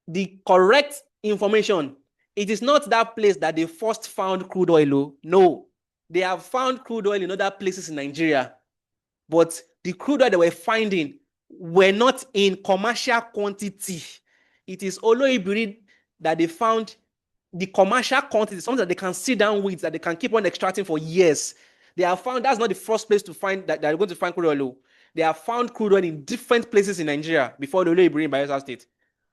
the correct information, it is not that place that they first found crude oil. No, they have found crude oil in other places in Nigeria. But the crude oil they were finding were not in commercial quantity. It is Oloibiri that they found the commercial quantity, something that they can sit down with, that they can keep on extracting for years. They have found that's not the first place to find that they're going to find crude oil. They have found crude oil in different places in Nigeria before the Oloibiri in Bayelsa State.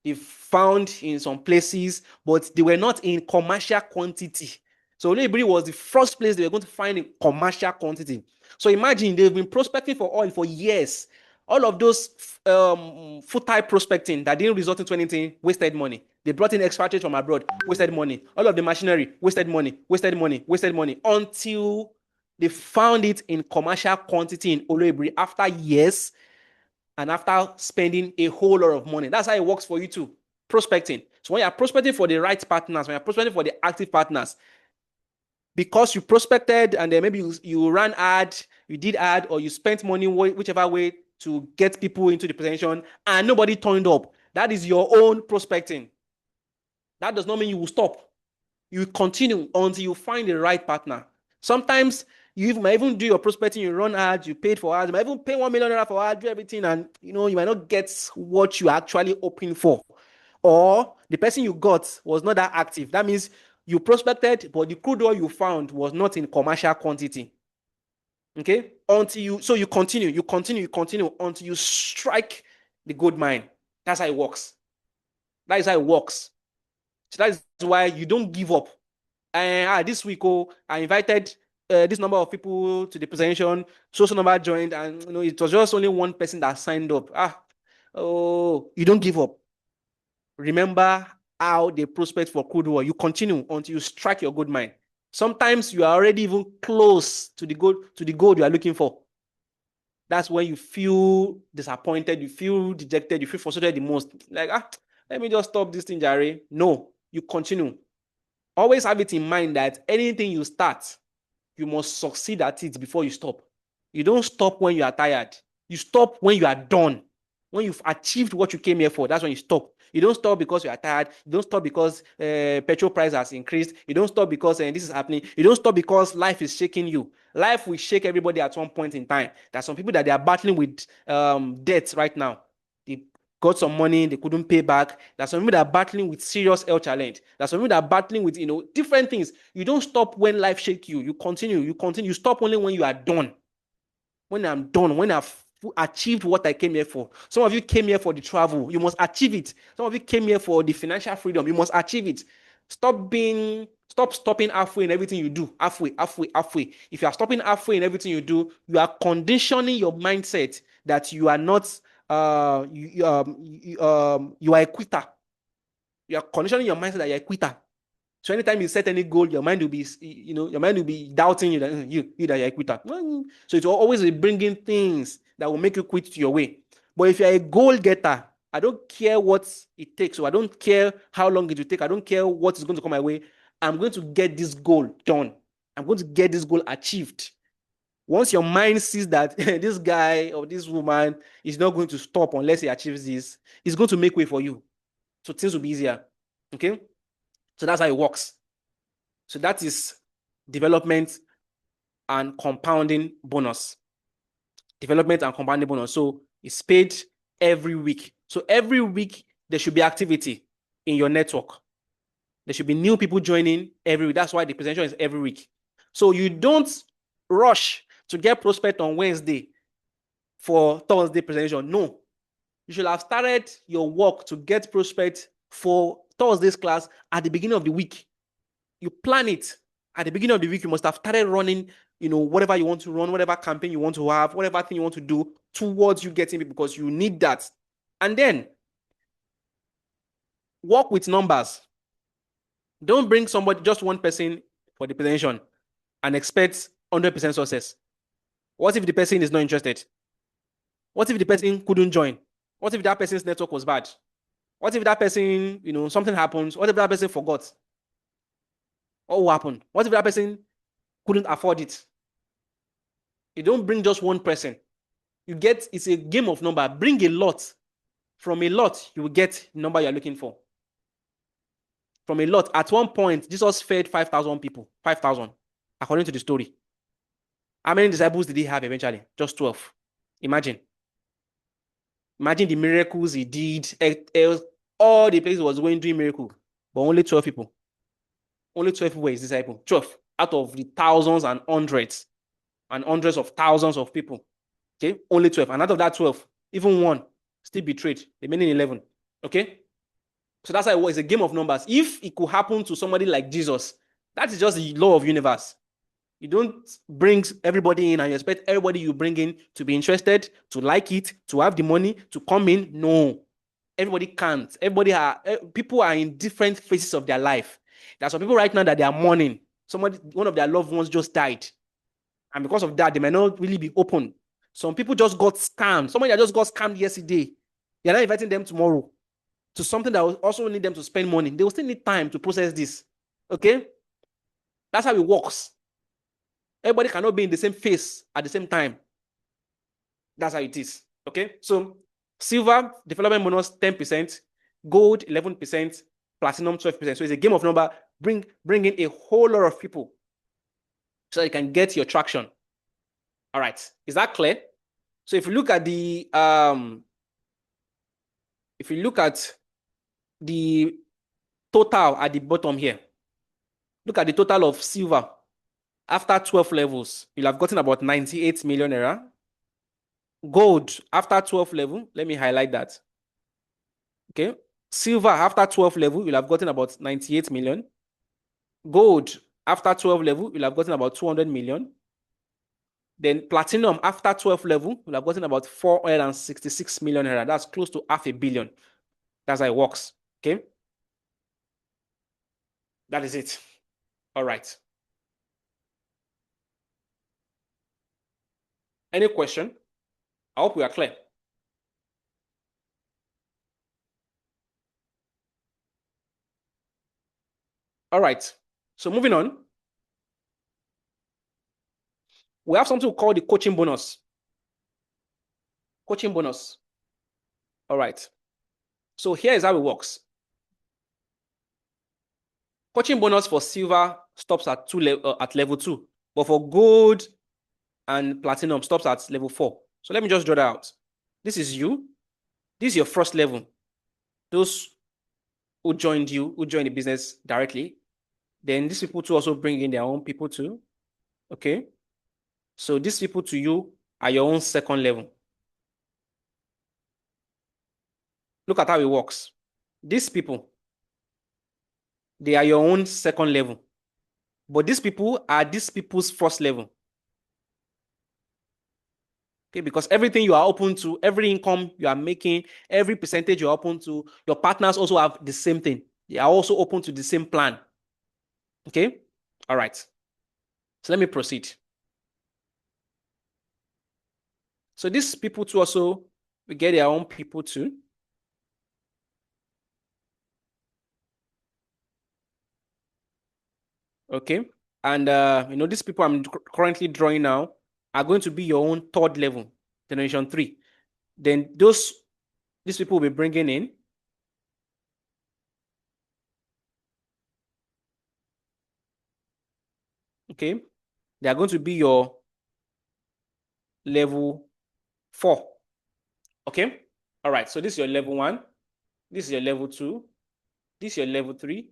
They found in some places, but they were not in commercial quantity. So Oloibiri was the first place they were going to find in commercial quantity. So imagine they've been prospecting for oil for years. All of those futile prospecting that didn't result into anything wasted money. They brought in expatriates from abroad, wasted money. All of the machinery, wasted money, wasted money, wasted money, until they found it in commercial quantity in Oloibiri after years and after spending a whole lot of money. That's how it works for you too. Prospecting. So when you're prospecting for the right partners, when you're prospecting for the active partners, because you prospected and then maybe you ran ad, you did ad, or you spent money whichever way to get people into the presentation and nobody turned up. That is your own prospecting. That does not mean you will stop. You continue until you find the right partner. Sometimes you might even do your prospecting, you run ads, you paid for ads, you might even pay $1 million for ads, do everything, and you might not get what you are actually hoping for. Or the person you got was not that active. That means you prospected, but the crude oil you found was not in commercial quantity. Okay? You continue until you strike the gold mine. That's how it works. That is how it works. So that is why you don't give up. This week, I invited this number of people to the presentation. So number joined, and it was just only one person that signed up. You don't give up. Remember how they prospect for crude oil. You continue until you strike your gold mine. Sometimes you are already even close to the gold you are looking for. That's when you feel disappointed, you feel dejected, you feel frustrated the most. Like, let me just stop this thing, Jerry. No, you continue. Always have it in mind that anything you start, you must succeed at it before you stop. You don't stop when you are tired. You stop when you are done. When you've achieved what you came here for, that's when you stop. You don't stop because you are tired. You don't stop because petrol price has increased. You don't stop because this is happening. You don't stop because life is shaking you. Life will shake everybody at one point in time. There's some people that they are battling with debts right now. They got some money they couldn't pay back. There's some people that are battling with serious health challenge. There's some people that are battling with different things. You don't stop when life shake you. You continue. You continue. You stop only when you are done. When I'm done, when I've achieved what I came here for. Some of you came here for the travel. You must achieve it. Some of you came here for the financial freedom. You must achieve it. Stop stopping halfway in everything you do. Halfway. If you are stopping halfway in everything you do, you are conditioning your mindset that you are not you are a quitter. You are conditioning your mindset that you're a quitter. So anytime you set any goal, your mind will be, your mind will be doubting you that you that you're a quitter. So it will always be bringing things that will make you quit your way. But if you're a goal getter, I don't care what it takes. So I don't care how long it will take. I don't care what is going to come my way. I'm going to get this goal done. I'm going to get this goal achieved. Once your mind sees that this guy or this woman is not going to stop unless he achieves this, it's going to make way for you. So things will be easier. Okay? So that's how it works. So that is development and compounding bonus. Development and compounding bonus. So it's paid every week. So every week there should be activity in your network. There should be new people joining every week. That's why the presentation is every week. So you don't rush to get prospect on Wednesday for Thursday presentation. No. You should have started your work to get prospect for Thursday's class at the beginning of the week. You plan it at the beginning of the week. You must have started running, whatever you want to run, whatever campaign you want to have, whatever thing you want to do towards you getting it, because you need that. And then work with numbers. Don't bring somebody, just one person for the presentation and expect 100% success. What if the person is not interested? What if the person couldn't join? What if that person's network was bad? What if that person, something happens? What if that person forgot? What will happen? What if that person couldn't afford it? You don't bring just one person. It's a game of number. Bring a lot. From a lot, you will get the number you're looking for. From a lot. At one point, Jesus fed 5,000 people. 5,000, according to the story. How many disciples did he have eventually? Just 12. Imagine. Imagine the miracles he did. All the places he was going doing miracle. But only 12 people. Only 12 people were his disciples. 12 out of the thousands and hundreds of thousands of people. Okay, only 12. And out of that 12, even one still betrayed. The remaining 11. Okay, so that's how it was. It's a game of numbers. If it could happen to somebody like Jesus, that is just the law of universe. You don't bring everybody in and you expect everybody you bring in to be interested, to like it, to have the money, to come in. No, everybody can't. People are in different phases of their life. There are some people right now that they are mourning. One of their loved ones just died. And because of that, they may not really be open. Some people just got scammed. Somebody that just got scammed yesterday. You're not inviting them tomorrow to something that will also need them to spend money. They will still need time to process this. Okay? That's how it works. Everybody cannot be in the same phase at the same time. That's how it is. Okay? So silver, development bonus 10%, gold 11%, platinum 12%. So it's a game of number. Bring in a whole lot of people so you can get your traction. All right. Is that clear? So if you look at the total at the bottom here, look at the total of silver after 12 levels. You'll have gotten about 98 million naira. Gold after 12 level, let me highlight that. Okay. Silver after 12 level, you'll have gotten about 98 million. Gold after 12 level, you'll have gotten about 200 million. Then platinum after 12 level, you'll have gotten about 466 million naira. That's close to $500 million. That's how it works. Okay. That is it. All right. Any question? I hope we are clear. All right. So moving on, we have something called the coaching bonus. Coaching bonus. All right. So here is how it works. Coaching bonus for silver stops at level 2, but for gold and platinum stops at level 4. So let me just draw that out. This is you. This is your first level. Those who joined the business directly. Then these people too also bring in their own people too. Okay. So these people to you are your own second level. Look at how it works. These people, they are your own second level. But these people are these people's first level. Okay, because everything you are open to, every income you are making, every percentage you're open to, your partners also have the same thing. They are also open to the same plan. Okay. All right. So let me proceed. So these people too also we get their own people too. Okay. And these people I'm currently drawing now are going to be your own third level, generation 3. Then these people will be bringing in. Okay. They are going to be your level 4. Okay. All right. So this is your level 1. This is your level 2. This is your level 3.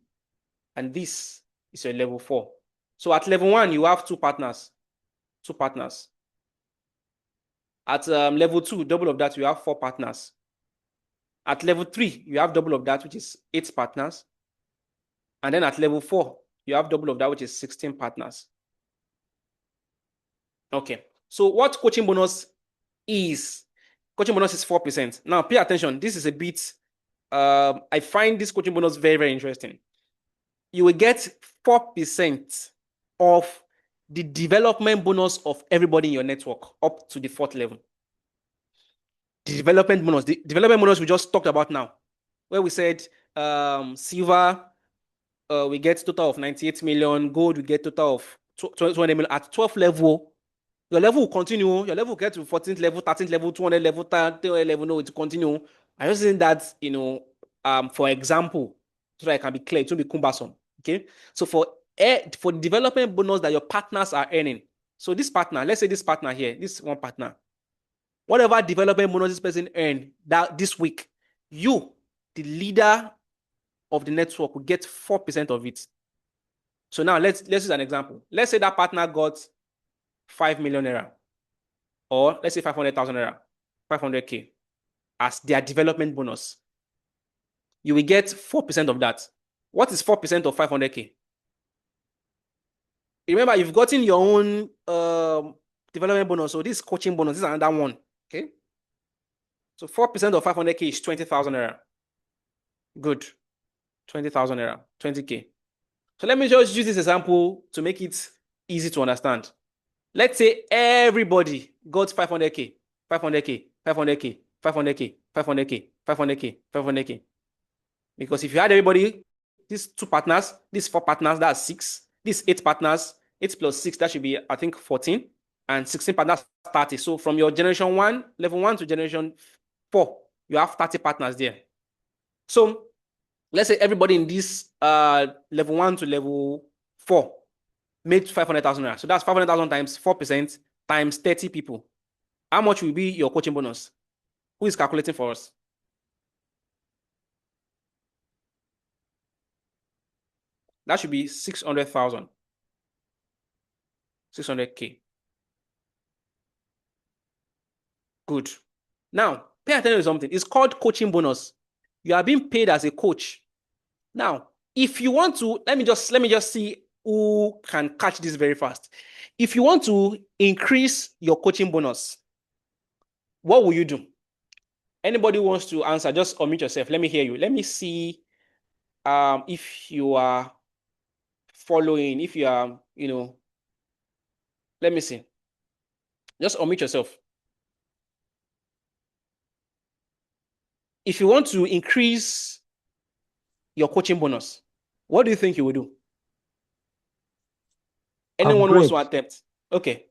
And this is your level 4. So at level 1, you have two partners. Two partners. At level 2, double of that, you have 4 partners. At level 3, you have double of that, which is 8 partners. And then at level 4, you have double of that, which is 16 partners. Okay. So what coaching bonus is? Coaching bonus is 4%. Now pay attention. This is a bit, I find this coaching bonus very, very interesting. You will get 4% of the development bonus of everybody in your network up to the 4th level. The development bonus we just talked about now, where we said silver, we get total of 98 million, gold, we get total of 200 million. At 12th level, your level will continue. Your level will get to 14th level, 13th level, 200 level, 300 level. No, it will continue. I just saying that, for example, so that I can be clear, it will be cumbersome. Okay. So for development bonus that your partners are earning. So this partner, let's say this partner here, this one partner, whatever development bonus this person earned this week, you, the leader of the network, will get 4% of it. So now let's use an example. Let's say that partner got 5 million naira, or let's say 500,000 naira, 500K as their development bonus. You will get 4% of that. What is 4% of 500K? Remember, you've gotten your own development bonus. So this coaching bonus, this is another one. Okay. So 4% of 500K is 20,000 naira. Good. 20,000 naira, 20K. So let me just use this example to make it easy to understand. Let's say everybody got 500K, 500K, 500K, 500K, 500K, 500K, 500K. Because if you had everybody, these 2 partners, these 4 partners, that's 6. These 8 partners, 8 plus 6, that should be, I think, 14. And 16 partners, 30. So from your generation 1, level 1 to generation 4, you have 30 partners there. So let's say everybody in this level 1 to level 4 made 500,000 naira. So that's 500,000 times 4% times 30 people. How much will be your coaching bonus? Who is calculating for us? That should be 600,000. 600K. Good. Now, pay attention to something. It's called coaching bonus. You are being paid as a coach. Now, if you want to, let me just see who can catch this very fast. If you want to increase your coaching bonus, what will you do? Anybody who wants to answer, just unmute yourself. Let me hear you. Let me see if you are following, if you are, let me see. Just unmute yourself. If you want to increase your coaching bonus, what do you think you will do? Anyone who wants Upgrade. to attempt? Okay.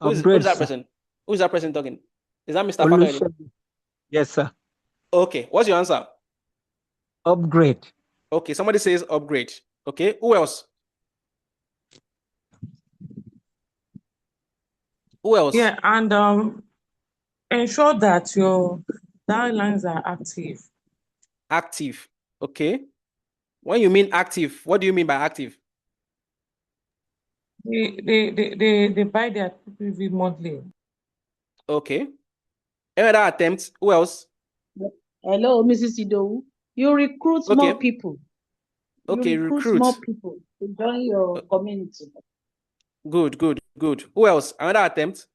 Who is Upgrade, that sir. person? Who is that person talking? Is that Mr. Fakayode? Yes, sir. Okay, what's your answer? Upgrade. Okay, somebody says upgrade. Okay, who else? Who else? Yeah, and ensure that your dial lines are active. Active. Okay. When you mean active, what do you mean by active? They buy their PPV monthly. Okay. Any other attempts? Who else? Hello, Mrs. Idowu. You recruit more Okay. people. You Okay, recruit more recruit. people to join your community. Good, good, good. Who else? Another attempt?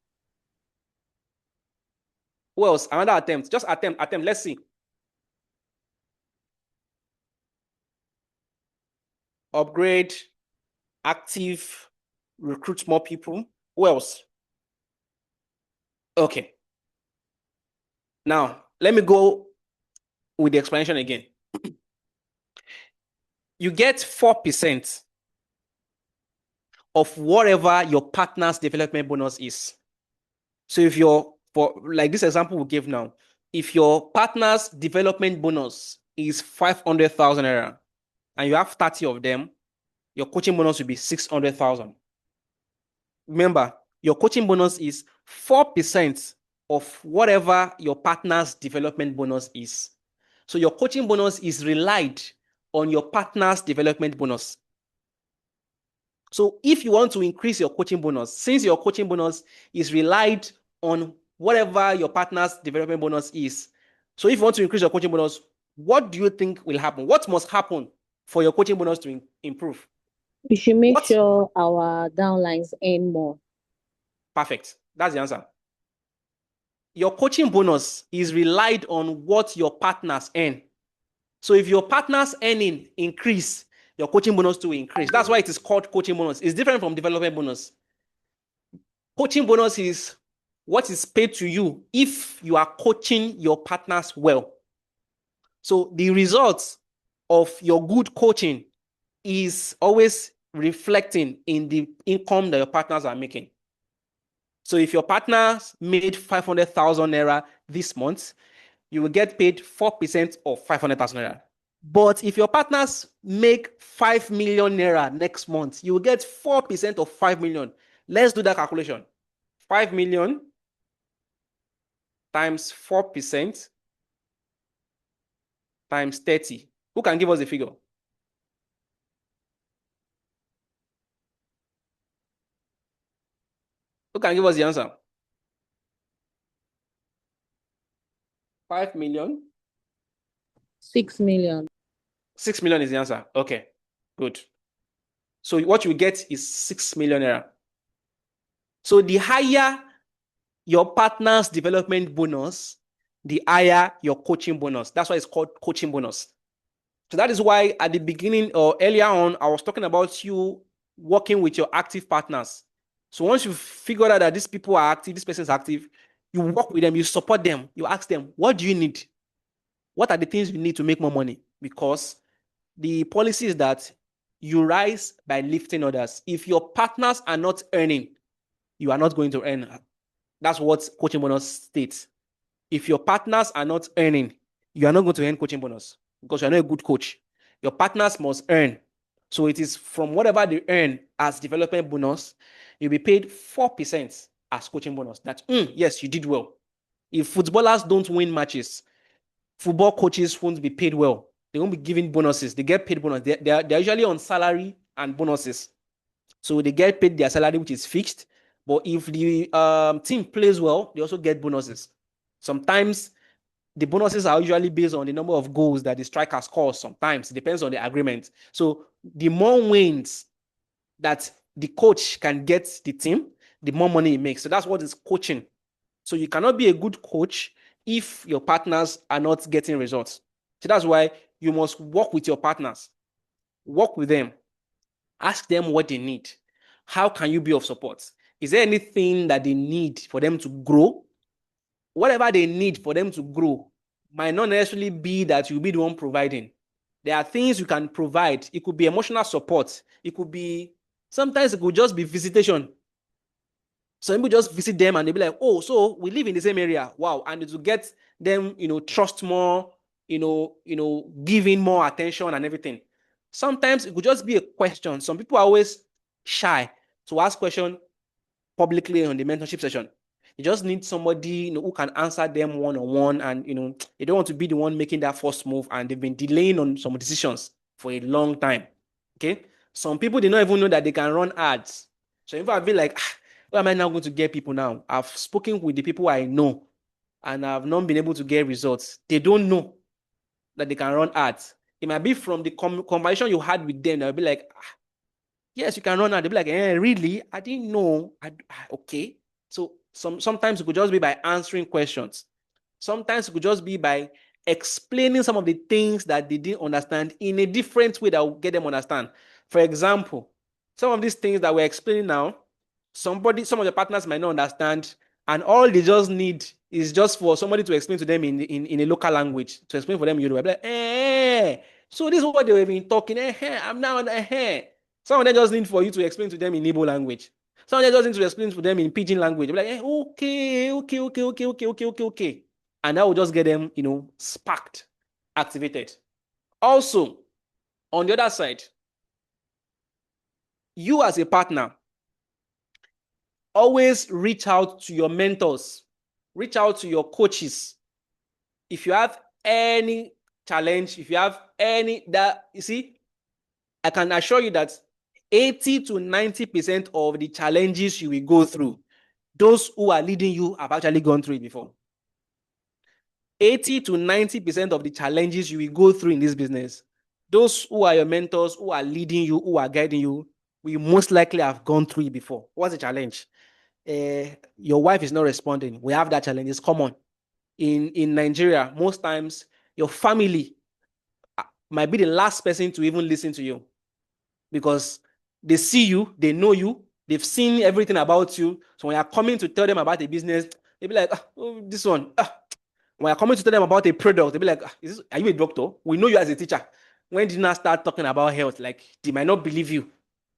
Who else? Another attempt. Just attempt. Let's see. Upgrade, active, recruit more people. Who else? Okay. Now, let me go with the explanation again. You get 4% of whatever your partner's development bonus is. So if for like this example we give now, if your partner's development bonus is 500,000 naira and you have 30 of them, your coaching bonus will be 600,000. Remember, your coaching bonus is 4% of whatever your partner's development bonus is. So your coaching bonus is relied on your partner's development bonus. So if you want to increase your coaching bonus, since your coaching bonus is relied on whatever your partner's development bonus is, so if you want to increase your coaching bonus, what do you think will happen? What must happen for your coaching bonus to improve? We should make What? sure our downlines earn more. Perfect. That's the answer. Your coaching bonus is relied on what your partners earn. So if your partners earning increase, your coaching bonus to increase. That's why it is called coaching bonus. It's different from development bonus. Coaching bonus is what is paid to you if you are coaching your partners well. So the results of your good coaching is always reflecting in the income that your partners are making. So if your partners made 500,000 naira this month, you will get paid 4% of 500,000 naira. But if your partners make 5 million naira next month, you will get 4% of 5 million. Let's do that calculation. 5 million times 4% times 30. Who can give us the figure? Who can give us the answer? 5 million? 6 million. 6 million is the answer. Okay, good. So what you get is 6 million naira. So the higher your partner's development bonus, the higher your coaching bonus. That's why it's called coaching bonus. So that is why at the beginning or earlier on, I was talking about you working with your active partners. So once you figure out that these people are active, this person is active, you work with them, you support them, you ask them, what do you need? What are the things you need to make more money? Because the policy is that you rise by lifting others. If your partners are not earning, you are not going to earn. That's what coaching bonus states. If your partners are not earning, you are not going to earn coaching bonus because you're not a good coach. Your partners must earn. So it is from whatever they earn as development bonus, you'll be paid 4% as coaching bonus. That, yes, you did well. If footballers don't win matches, football coaches won't be paid well. They won't be given bonuses. They get paid bonus. They're usually on salary and bonuses. So they get paid their salary, which is fixed. But if the team plays well, they also get bonuses. Sometimes the bonuses are usually based on the number of goals that the striker scores. Sometimes it depends on the agreement. So the more wins that the coach can get the team, the more money he makes. So that's what is coaching. So you cannot be a good coach if your partners are not getting results. So that's why you must work with your partners, work with them, ask them what they need. How can you be of support? Is there anything that they need for them to grow? Whatever they need for them to grow might not necessarily be that you'll be the one providing. There are things you can provide. It could be emotional support. It could be, sometimes it could just be visitation. Some people just visit them and they'll be like, oh, so we live in the same area. Wow. And it will get them, trust more, giving more attention and everything. Sometimes it could just be a question. Some people are always shy to ask questions publicly on the mentorship session. You just need somebody who can answer them one-on-one, and they don't want to be the one making that first move, and they've been delaying on some decisions for a long time. Okay, some people did not even know that they can run ads. So if I feel like, where am I now going to get people now? I've spoken with the people I know, and I've not been able to get results. They don't know that they can run ads. It might be from the conversation you had with them. They'll be like, yes, you can run ads. They'll be like, really? I didn't know. Okay. So sometimes it could just be by answering questions. Sometimes it could just be by explaining some of the things that they didn't understand in a different way that will get them understand. For example, some of these things that we're explaining now, some of the partners might not understand, and all they just need is just for somebody to explain to them in a local language, to explain for them in Yoruba. Like, so this is what they have been talking. I'm now Some of them just need for you to explain to them in Igbo language. Some of them just need to explain to them in pidgin language. Like, okay. And that will just get them, sparked, activated. Also, on the other side, you as a partner, always reach out to your mentors, reach out to your coaches. If you have any challenge, if you have any that, you see, I can assure you that 80 to 90% of the challenges you will go through, those who are leading you have actually gone through it before. 80 to 90% of the challenges you will go through in this business, those who are your mentors, who are leading you, who are guiding you, will most likely have gone through it before. What's the challenge? Your wife is not responding. We have that challenge. It's common. In Nigeria, most times, your family might be the last person to even listen to you, because they see you, they know you, they've seen everything about you. So when you're coming to tell them about a business, they'll be like, this one. When you're coming to tell them about a product, they'll be like, are you a doctor? We know you as a teacher. When did you not start talking about health? Like, they might not believe you.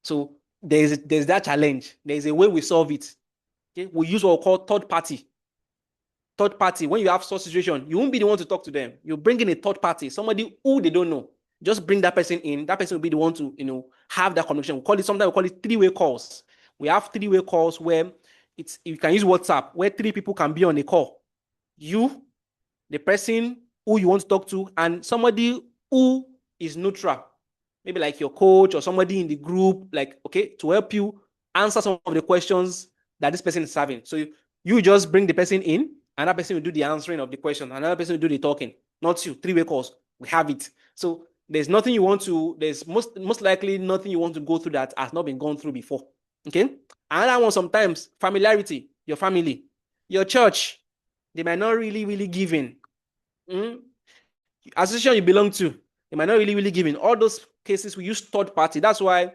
So there's that challenge. There's a way we solve it. Okay? We use what we call third party. Third party, when you have such situation, you won't be the one to talk to them. You bring in a third party, somebody who they don't know. Just bring that person in. That person will be the one to, have that connection. Sometimes we call it three-way calls. We have three-way calls where you can use WhatsApp, where three people can be on a call. You, the person who you want to talk to, and somebody who is neutral, maybe like your coach or somebody in the group, like, okay, to help you answer some of the questions that this person is having. So you just bring the person in, and that person will do the answering of the question, another person will do the talking. Not you. Three-way calls. We have it. So there's most likely nothing you want to go through that has not been gone through before. Okay. Another one, sometimes familiarity, your family, your church, they might not really give in. Association you belong to, they might not really give in. All those cases we use third party. That's why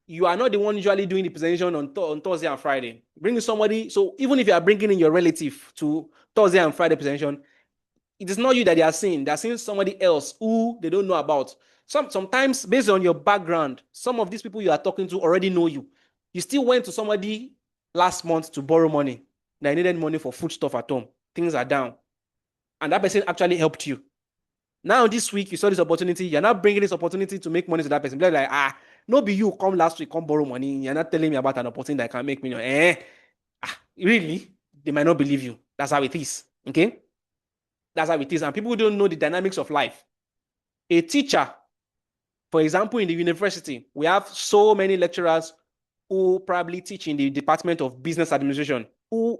you are not the one usually doing the presentation on Thursday and Friday. Bring somebody. So even if you are bringing in your relative to Thursday and Friday presentation, it is not you that they are seeing. They are seeing somebody else who they don't know about. Sometimes based on your background, some of these people you are talking to already know you. You still went to somebody last month to borrow money. They needed money for food stuff at home. Things are down. And that person actually helped you. Now this week you saw this opportunity. You're not bringing this opportunity to make money to that person. Like, no be you come last week, come borrow money. You're not telling me about an opportunity that can make money. Really? They might not believe you. That's how it is. Okay? That's how it is. And people don't know the dynamics of life. A teacher, for example, in the university, we have so many lecturers who probably teach in the Department of Business Administration who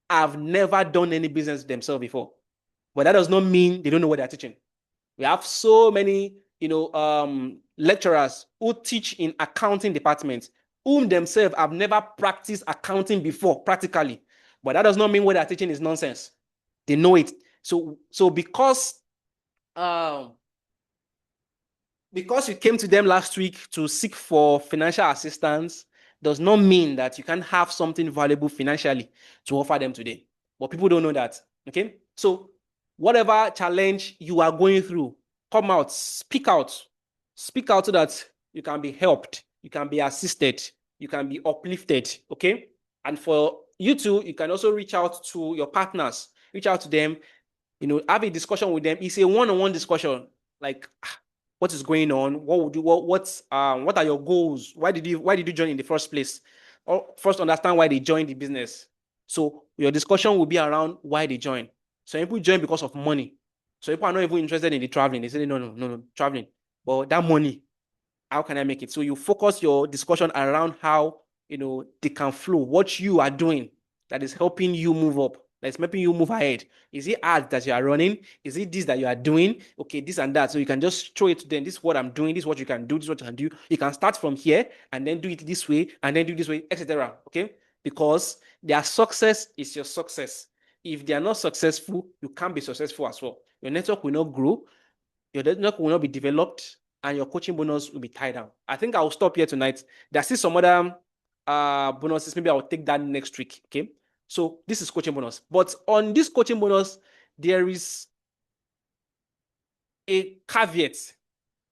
have never done any business themselves before. But that does not mean they don't know what they're teaching. We have so many, lecturers who teach in accounting departments, whom themselves have never practiced accounting before, practically. But that does not mean what they're teaching is nonsense. They know it. So because you came to them last week to seek for financial assistance, does not mean that you can have something valuable financially to offer them today. But people don't know that. Okay. So whatever challenge you are going through, come out, speak out so that you can be helped, you can be assisted, you can be uplifted. Okay. And for you too, you can also reach out to your partners, reach out to them. have a discussion with them. It's a one-on-one discussion. Like, what is going on? What would you what are your goals? Why did you join in the first place? Or first understand why they joined the business. So your discussion will be around why they join. So people join because of money. So people are not even interested in the traveling. They say no, traveling. But that money, how can I make it? So you focus your discussion around how they can flow, what you are doing that is helping you move up, that's making you move ahead. Is it ads that you are running? Is it this that you are doing? Okay, this and that. So you can just show it to them. This is what I'm doing. This is what you can do. This is what you can do. You can start from here and then do it this way and then do this way, etc. Okay, because their success is your success. If they are not successful, you can't be successful as well. Your network will not grow. Your network will not be developed, and your coaching bonus will be tied down. I think I will stop here tonight. There's still some other bonuses. Maybe I will take that next week. Okay. So this is coaching bonus. But on this coaching bonus, there is a caveat.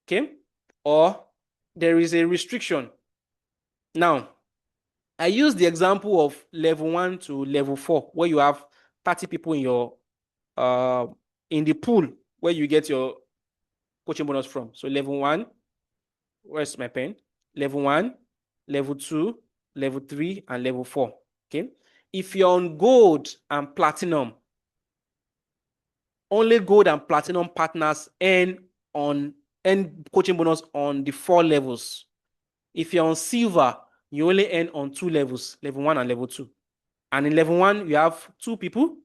Okay. Or there is a restriction. Now, I use the example of level 1 to level 4, where you have 30 people in your in the pool where you get your coaching bonus from. So level 1, where's my pen? Level 1, level 2, level 3, and level 4. Okay. If you're on gold and platinum, only gold and platinum partners earn coaching bonus on the 4 levels. If you're on silver, you only earn on 2 levels, level 1 and level 2. And in level 1, you have 2 people.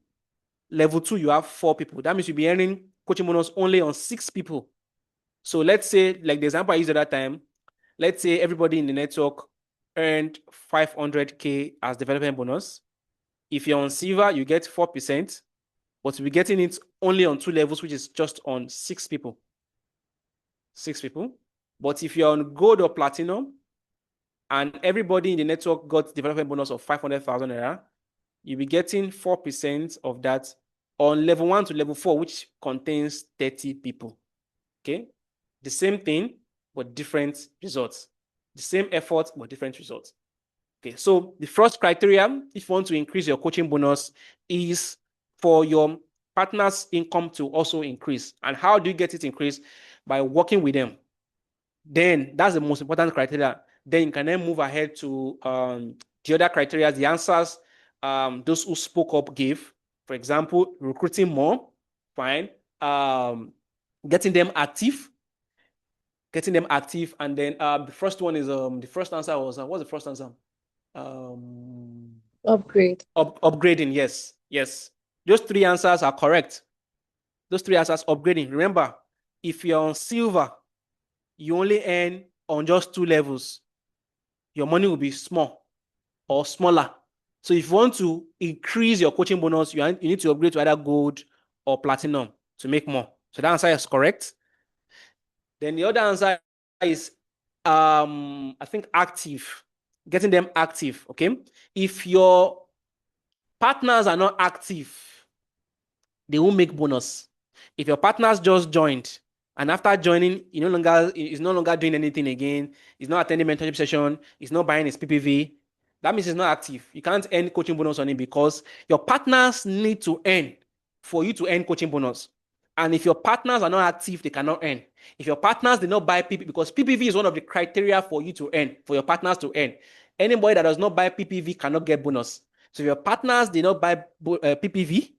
Level 2, you have 4 people. That means you'll be earning coaching bonus only on 6 people. So let's say, like the example I used at that time, let's say everybody in the network earned 500K as development bonus. If you're on silver, you get 4%, but you'll be getting it only on 2 levels, which is just on 6 people. 6 people. But if you're on gold or platinum, and everybody in the network got development bonus of 500,000 naira, you'll be getting 4% of that on level 1 to level 4, which contains 30 people. Okay. The same thing, but different results. The same effort, but different results. Okay, so the first criteria, if you want to increase your coaching bonus, is for your partner's income to also increase. And how do you get it increased? By working with them. Then that's the most important criteria. Then you can then move ahead to the other criteria, the answers those who spoke up gave. For example, recruiting more, fine. Getting them active, and then the first one is the first answer was what's the first answer? Upgrade. Upgrading. Yes. Those 3 answers are correct. Those 3 answers, upgrading. Remember, if you're on silver, you only earn on just 2 levels. Your money will be small or smaller. So if you want to increase your coaching bonus, you need to upgrade to either gold or platinum to make more. So that answer is correct. Then the other answer is I think active, getting them active. Okay. If your partners are not active, they won't make bonus. If your partners just joined and after joining, is no longer doing anything again, he's not attending mentorship session, he's not buying his PPV, that means he's not active. You can't earn coaching bonus on him because your partners need to earn for you to earn coaching bonus. And if your partners are not active, they cannot earn. If your partners did not buy PPV, because PPV is one of the criteria for you to earn, for your partners to earn. Anybody that does not buy PPV cannot get bonus. So if your partners did not buy PPV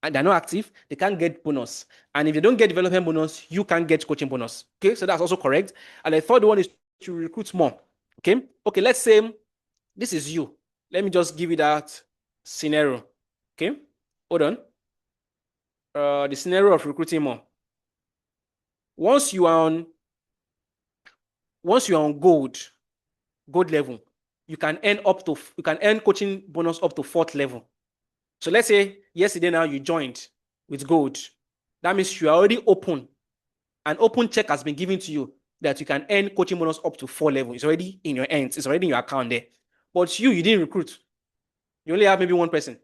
and they're not active, they can't get bonus. And if they don't get development bonus, you can't get coaching bonus. Okay, so that's also correct. And the third one is to recruit more. Okay, let's say this is you. Let me just give you that scenario. Okay, hold on. The scenario of recruiting more. Once you are on gold level, you can earn coaching bonus up to 4th level. So let's say yesterday now you joined with gold. That means you are already open. An open check has been given to you that you can earn coaching bonus up to 4 levels. It's already in your hands. It's already in your account there. But you didn't recruit. You only have maybe 1 person.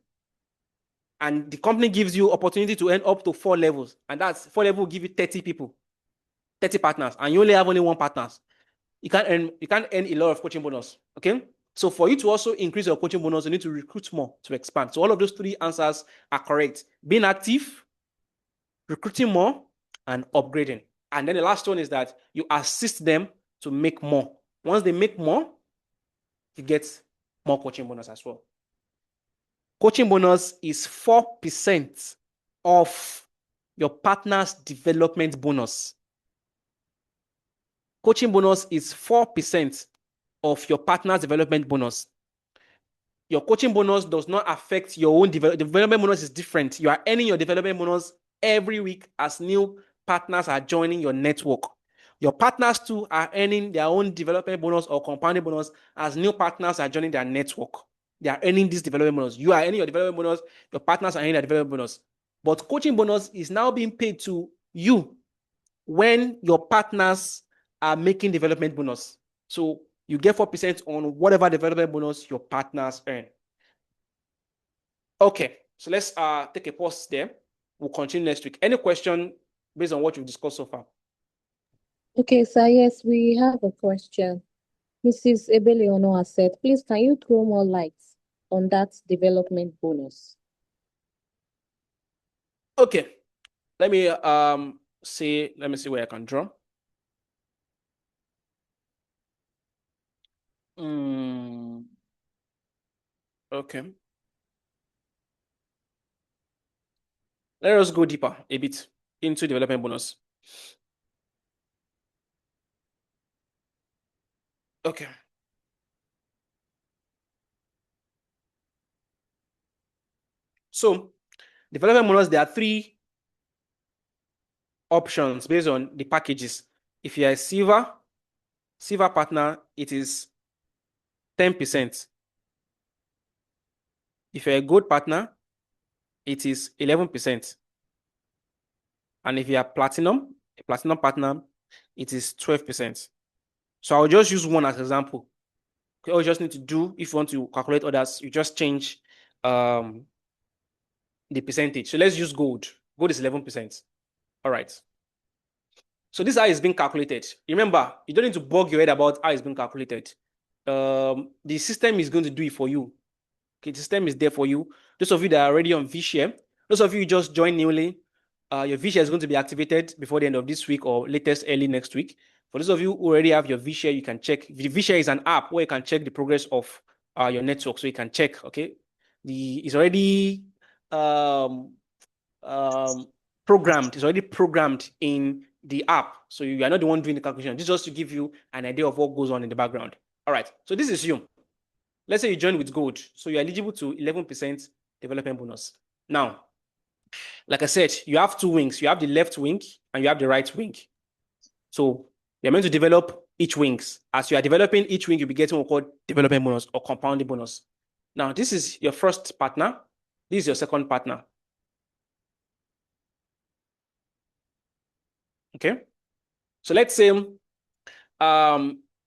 And the company gives you opportunity to earn up to 4 levels. And that's 4 levels will give you 30 people, 30 partners. And you only have only 1 partner. You can't earn a lot of coaching bonus. Okay. So for you to also increase your coaching bonus, you need to recruit more to expand. So all of those 3 answers are correct. Being active, recruiting more, and upgrading. And then the last one is that you assist them to make more. Once they make more, you get more coaching bonus as well. Coaching bonus is 4% of your partner's development bonus. Coaching bonus is 4% of your partner's development bonus. Your coaching bonus does not affect your own development bonus is different. You are earning your development bonus every week as new partners are joining your network. Your partners too are earning their own development bonus or compounding bonus as new partners are joining their network. They are earning this development bonus. You are earning your development bonus. Your partners are earning their development bonus. But coaching bonus is now being paid to you when your partners are making development bonus. So you get 4% on whatever development bonus your partners earn. Okay, so let's take a pause there. We'll continue next week. Any question based on what you've discussed so far? Okay, sir, yes, we have a question. Mrs. Ebeleono has said, please, can you throw more light on that development bonus? Okay, let me see where I can draw. Okay. Let us go deeper a bit into development bonus. Okay. So, development bonus, there are 3 options based on the packages. If you're a silver partner, it is 10%. If you're a gold partner, it is 11%. And if you are a platinum partner, it is 12%. So I'll just use one as an example. Okay, all you just need to do, if you want to calculate others, you just change the percentage. So let's use gold. Gold is 11%. All right. So this is how it's being calculated. Remember, you don't need to bug your head about how it's being calculated. The system is going to do it for you. Okay, the system is there for you. Those of you that are already on vShare, those of you who just joined newly, your vShare is going to be activated before the end of this week or latest early next week. For those of you who already have your vShare, you can check. vShare is an app where you can check the progress of your network. So you can check, okay? It's already programmed. It's already programmed in the app. So you are not the one doing the calculation. This is just to give you an idea of what goes on in the background. All right. So this is you. Let's say you join with gold. So you're eligible to 11% development bonus. Now, like I said, you have 2 wings. You have the left wing and you have the right wing. So you're meant to develop each wings. As you are developing each wing, you'll be getting what's called development bonus or compounding bonus. Now, this is your first partner. This is your second partner. Okay. So let's say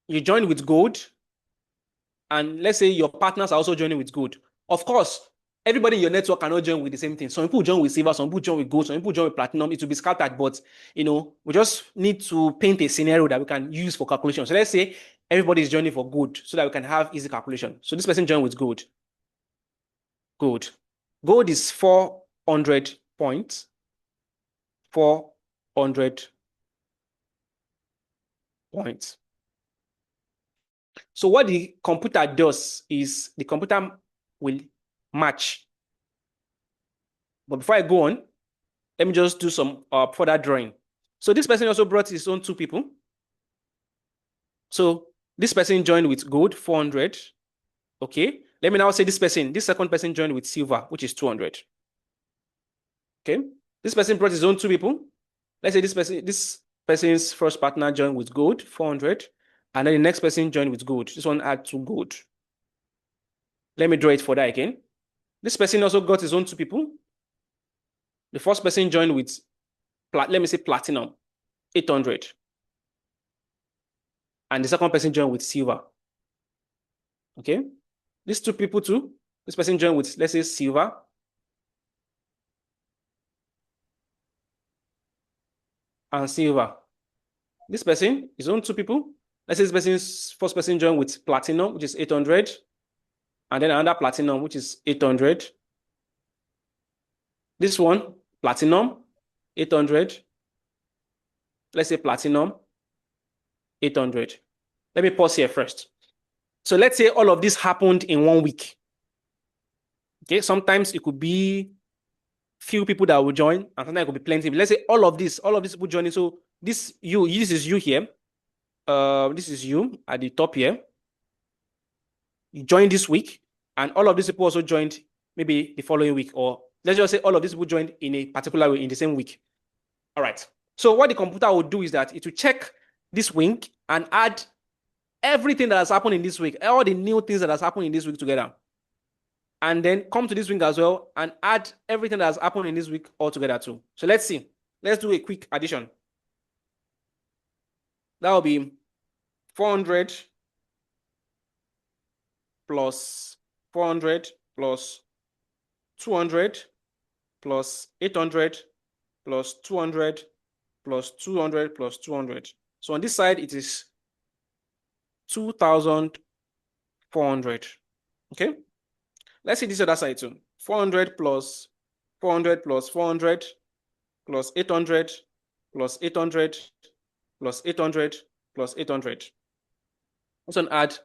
you join with gold, and let's say your partners are also joining with gold. Of course, everybody in your network cannot join with the same thing. Some people join with silver, some people join with gold, some people join with platinum. It will be scattered, but we just need to paint a scenario that we can use for calculation. So let's say everybody is joining for gold so that we can have easy calculation. So this person joined with gold. Gold is 400 points. 400 points. So what the computer does is the computer will match. But before I go on, let me just do some further drawing. So this person also brought his own 2 people. So this person joined with gold, 400. Okay. Let me now say this second person joined with silver, which is 200. Okay. This person brought his own 2 people. Let's say this person's first partner joined with gold, 400. And then the next person joined with gold. This one add 2 gold. Let me draw it further again. This person also got his own 2 people. The first person joined with, let me say platinum, 800. And the second person joined with silver. Okay. These 2 people too. This person joined with, let's say, silver. And silver. This person, his own 2 people. Let's say this person's first person joined with platinum, which is 800. And then another platinum, which is 800. This one, platinum, 800. Let's say platinum, 800. Let me pause here first. So let's say all of this happened in 1 week. Okay, sometimes it could be few people that will join, and sometimes it could be plenty. Let's say all of these people joining. So this is you here. This is you at the top here. You joined this week, and all of these people also joined maybe the following week, or let's just say all of these people joined in a particular way in the same week. All right. So what the computer will do is that it will check this week and add everything that has happened in this week, all the new things that has happened in this week together. And then come to this week as well and add everything that has happened in this week all together too. So let's see. Let's do a quick addition. That will be 400 plus 400 plus 200 plus 800 plus 200 plus 200 plus 200. So on this side, it is 2,400. Okay. Let's see this other side too. 400 plus 400 plus 400 plus 800 plus 800 plus 800 plus 800. Let's add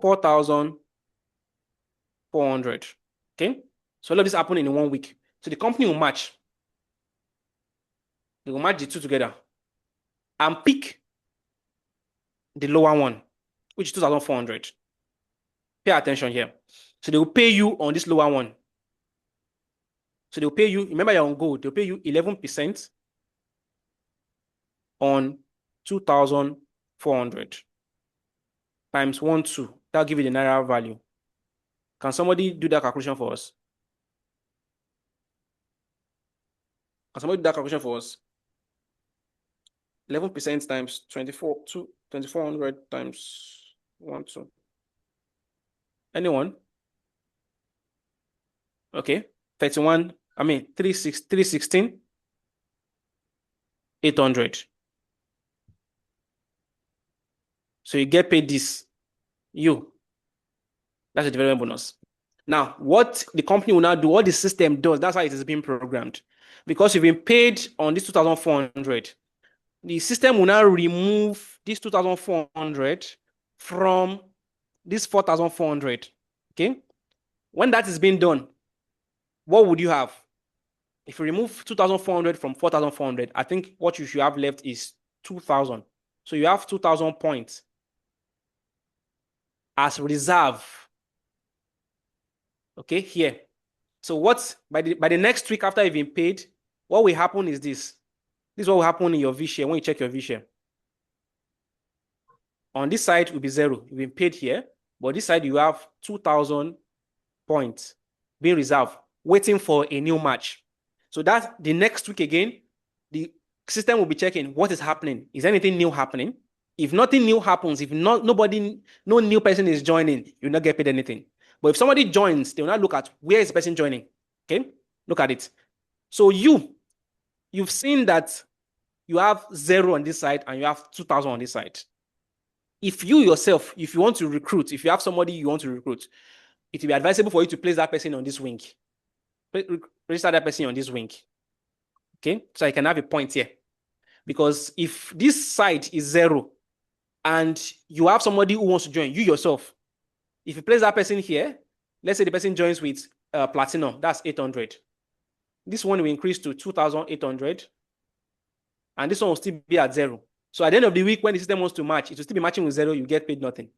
4,400. Okay. So all of this happened in 1 week. So the company will match. They will match the two together and pick the lower one, which is 2,400. Pay attention here. So they will pay you on this lower one. So they'll pay you, remember you're on gold, they'll pay you 11% on 2,400 times 1, 2. That'll give you the Naira value. Can somebody do that calculation for us? Can somebody do that calculation for us? 11% times 2,400 times 1, 2. Anyone? Okay. 316, 800. So you get paid this. That's a development bonus. Now, what the company will now do, what the system does, that's how it is being programmed. Because you've been paid on this 2,400, the system will now remove this 2,400 from this 4,400. Okay. When that is being done, what would you have? If you remove 2,400 from 4,400, I think what you should have left is 2,000. So you have 2,000 points as reserve. Okay, here. So what by the next week after you've been paid, what will happen is this. This is what will happen in your V share when you check your V share. On this side will be 0. You've been paid here, but this side you have 2,000 points being reserved, waiting for a new match. So that the next week again, the system will be checking what is happening. Is anything new happening? If nothing new happens, if no new person is joining, you'll not get paid anything. But if somebody joins, they will not look at where is the person joining. Okay, look at it. So you've seen that you have 0 on this side and you have 2,000 on this side. If you yourself, if you want to recruit, if you have somebody you want to recruit, it will be advisable for you to place that person on this wing. Register that person on this wing. Okay, so I can have a point here. Because if this side is 0 and you have somebody who wants to join, you yourself, if you place that person here, let's say the person joins with platinum, that's 800. This one will increase to 2,800. And this one will still be at 0. So at the end of the week, when the system wants to match, it will still be matching with 0, you get paid nothing.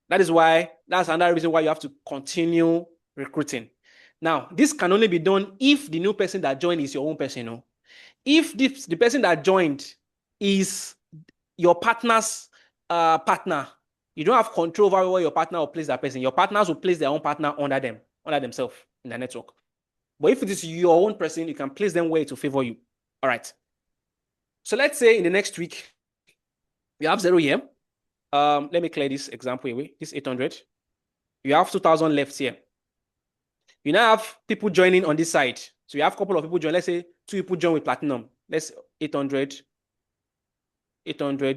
That's another reason why you have to continue recruiting. Now, this can only be done if the new person that joined is your own person. No? If the person that joined is your partner's partner, you don't have control over where your partner will place that person. Your partners will place their own partner under themselves in the network. But if it is your own person, you can place them where it will favor you. All right. So let's say in the next week, we have 0 here. Let me clear this example away. This 800. You have 2,000 left here. You now have people joining on this side. So you have a couple of people join. Let's say 2 people join with platinum. Let's 800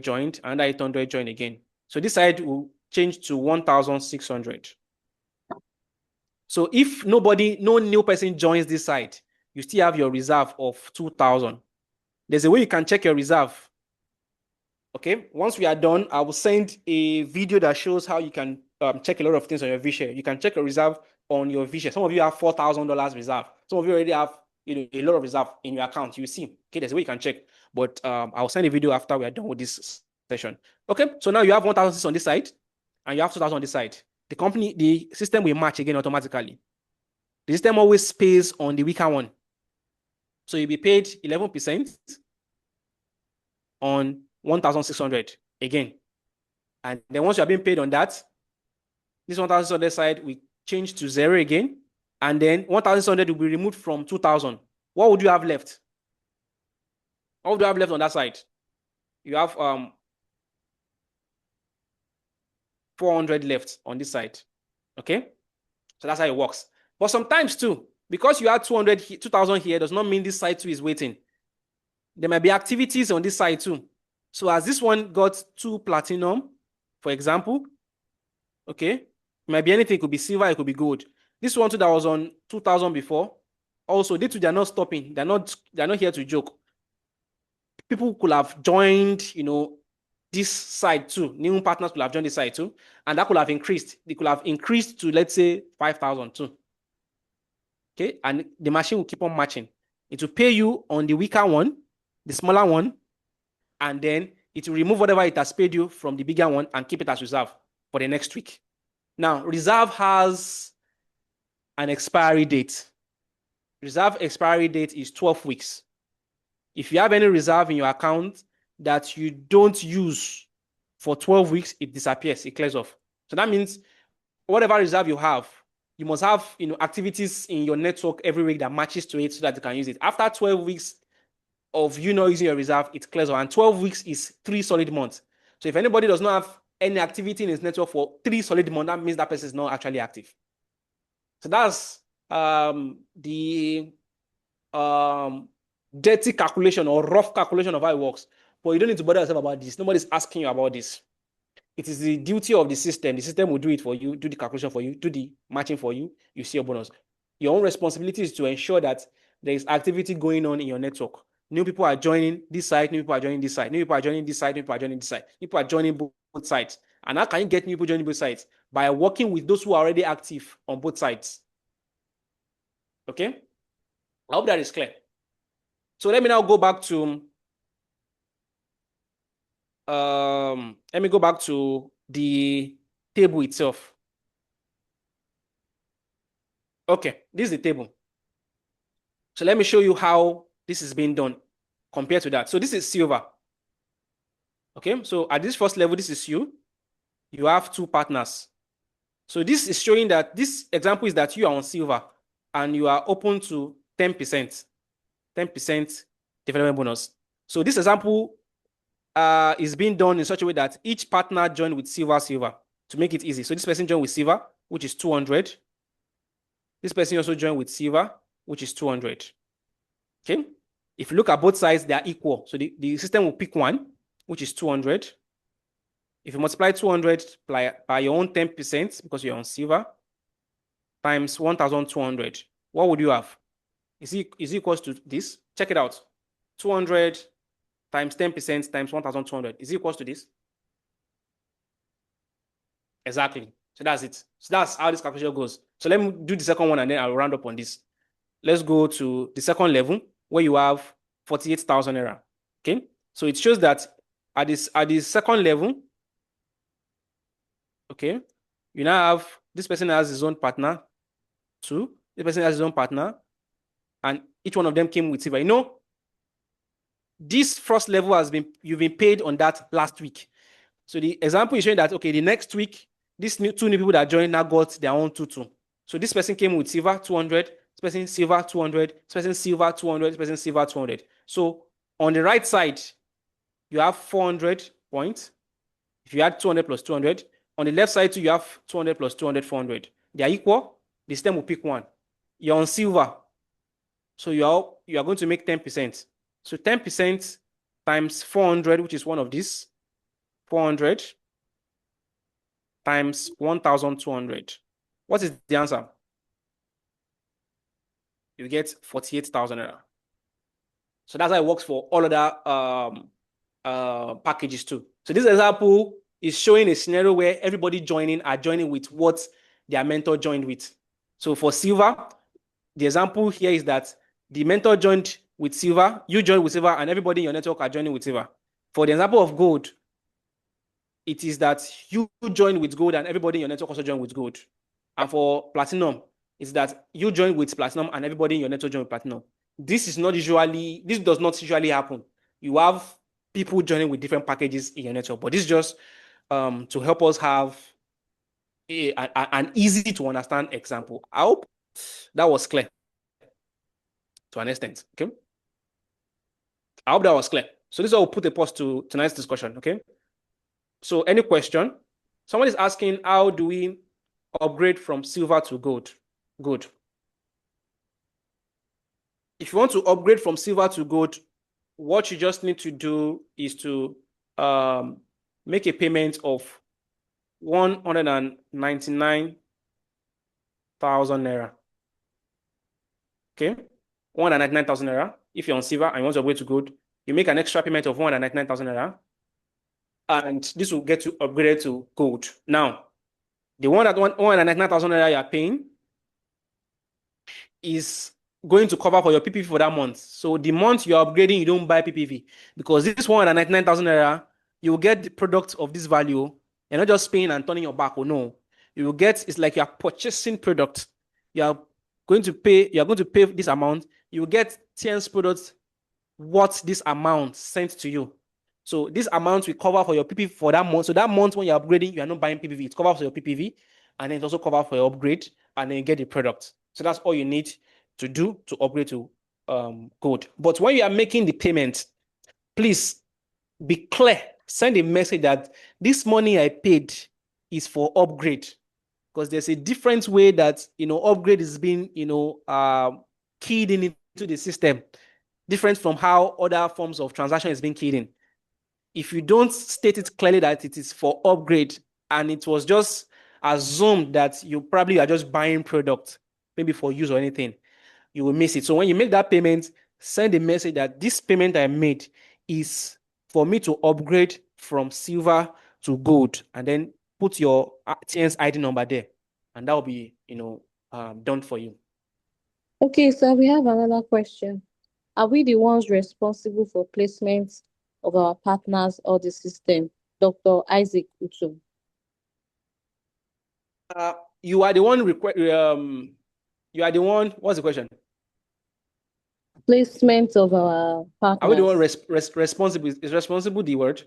joined, and 800 join again. So this side will change to 1,600. So if no new person joins this side, you still have your reserve of 2,000. There's a way you can check your reserve. Okay, once we are done, I will send a video that shows how you can check a lot of things on your vShare. You can check your reserve on your vShare. Some of you have $4,000 reserve. Some of you already have a lot of reserve in your account. You see, okay, there's a way you can check. But I'll send a video after we are done with this session. Okay, so now you have 1,006 on this side, and you have 2,000 on this side. The system will match again automatically. The system always pays on the weaker one. So you'll be paid 11% on 1,600 again. And then once you are being paid on that, this 1,600 side we change to 0 again. And then 1,600 will be removed from 2,000. What would you have left? What would you have left on that side? You have 400 left on this side. Okay? So that's how it works. But sometimes too, because you have 2,000 here, does not mean this side too is waiting. There might be activities on this side too. So as this one got 2 platinum, for example, okay, it might be anything. It could be silver, it could be gold. This one too that was on 2,000 before, also they too, they're not stopping. They're not here to joke. People could have joined, this side too. New partners could have joined this side too, and that could have increased. They could have increased to, let's say, 5,000 too. Okay, and the machine will keep on matching. It will pay you on the weaker one, the smaller one, and then it will remove whatever it has paid you from the bigger one and keep it as reserve for the next week. Now, reserve has an expiry date. Reserve expiry date is 12 weeks. If you have any reserve in your account that you don't use for 12 weeks, it disappears, it clears off. So that means whatever reserve you have, you must have activities in your network every week that matches to it so that you can use it. After 12 weeks of you not using your reserve, it clears off. And 12 weeks is 3 solid months. So if anybody does not have any activity in his network for 3 solid months, that means that person is not actually active. So that's the dirty calculation or rough calculation of how it works. But you don't need to bother yourself about this. Nobody's asking you about this. It is the duty of the system. The system will do it for you, do the calculation for you, do the matching for you. You see your bonus. Your own responsibility is to ensure that there is activity going on in your network. New people are joining this side, new people are joining this side, new people are joining this side, new people are joining this side, new people are joining both sides. And how can you get new people joining both sides? By working with those who are already active on both sides. Okay? I hope that is clear. So let me now go back to the table itself. Okay, this is the table. So let me show you how this is being done compared to that. So this is silver. Okay, so at this first level, this is you. You have 2 partners. So this is showing that this example is that you are on silver and you are open to 10%, 10% development bonus. So this example is being done in such a way that each partner joined with silver to make it easy. So this person joined with silver, which is 200. This person also joined with silver, which is 200. Okay. If you look at both sides, they are equal. So the system will pick one, which is 200. If you multiply 200 by your own 10%, because you're on silver, times 1,200, what would you have? Is it equals to this? Check it out. 200 times 10% times 1,200 is equals to this. Exactly. So that's it. So that's how this calculation goes. So let me do the second one and then I'll round up on this. Let's go to the second level where you have 48,000 naira. Okay. So it shows that at this second level, okay, you now have this person has his own partner, 2. This person has his own partner, and each one of them came with silver. This first level you've been paid on that last week. So the example is showing that, okay, the next week, these 2 new people that joined now got their own 2. So this person came with silver 200, this person silver 200, this person silver 200, this person silver 200. So on the right side, you have 400 points. If you add 200 plus 200, on the left side too, you have 200 plus 200, 400. They are equal. The system will pick one. You're on silver. So you are going to make 10%. So 10% times 400, which is one of these, 400 times 1,200. What is the answer? you get 48,000 naira. So that's how it works for all other packages too. So this example is showing a scenario where everybody are joining with what their mentor joined with. So for silver, the example here is that the mentor joined with silver, you joined with silver, and everybody in your network are joining with silver. For the example of gold, it is that you join with gold and everybody in your network also join with gold. And for platinum, it's that you join with platinum and everybody in your network join with platinum. This does not usually happen. You have people joining with different packages in your network, but this is just to help us have an easy to understand example. I hope that was clear to an extent. Okay. I hope that was clear. So this will put a pause to tonight's discussion. Okay. So any question? Someone is asking, how do we upgrade from silver to gold? Good. If you want to upgrade from silver to gold, what you just need to do is to make a payment of 199,000 naira. Okay, 199,000 naira. If you're on silver and you want to upgrade to gold, you make an extra payment of 199,000 naira, and this will get you upgraded to gold. Now, the 199,000 naira you are paying is going to cover for your PPV for that month. So the month you're upgrading, you don't buy PPV, because this 199,000 naira, you will get the product of this value. You're not just paying and turning your back. Oh no, you will get, it's like you're purchasing product. You're going to pay this amount. You will get TIENS products worth this amount sent to you. So this amount will cover for your PPV for that month. So that month when you're upgrading, you are not buying PPV. It covers for your PPV, and then it also covers for your upgrade, and then you get the product. So that's all you need to do to upgrade to gold. But when you are making the payment, please be clear. Send a message that this money I paid is for upgrade, because there's a different way that upgrade is being keyed in into the system, different from how other forms of transaction is being keyed in. If you don't state it clearly that it is for upgrade, and it was just assumed that you probably are just buying product, maybe for use or anything, you will miss it. So when you make that payment, send a message that this payment I made is for me to upgrade from silver to gold, and then put your TIENS ID number there, and that will be done for you. Okay, so we have another question. Are we the ones responsible for placement of our partners or the system? Dr. Isaac Uto. You are the one you are the one, what's the question? Placement of our partners. Are we the one responsible? Is responsible the word?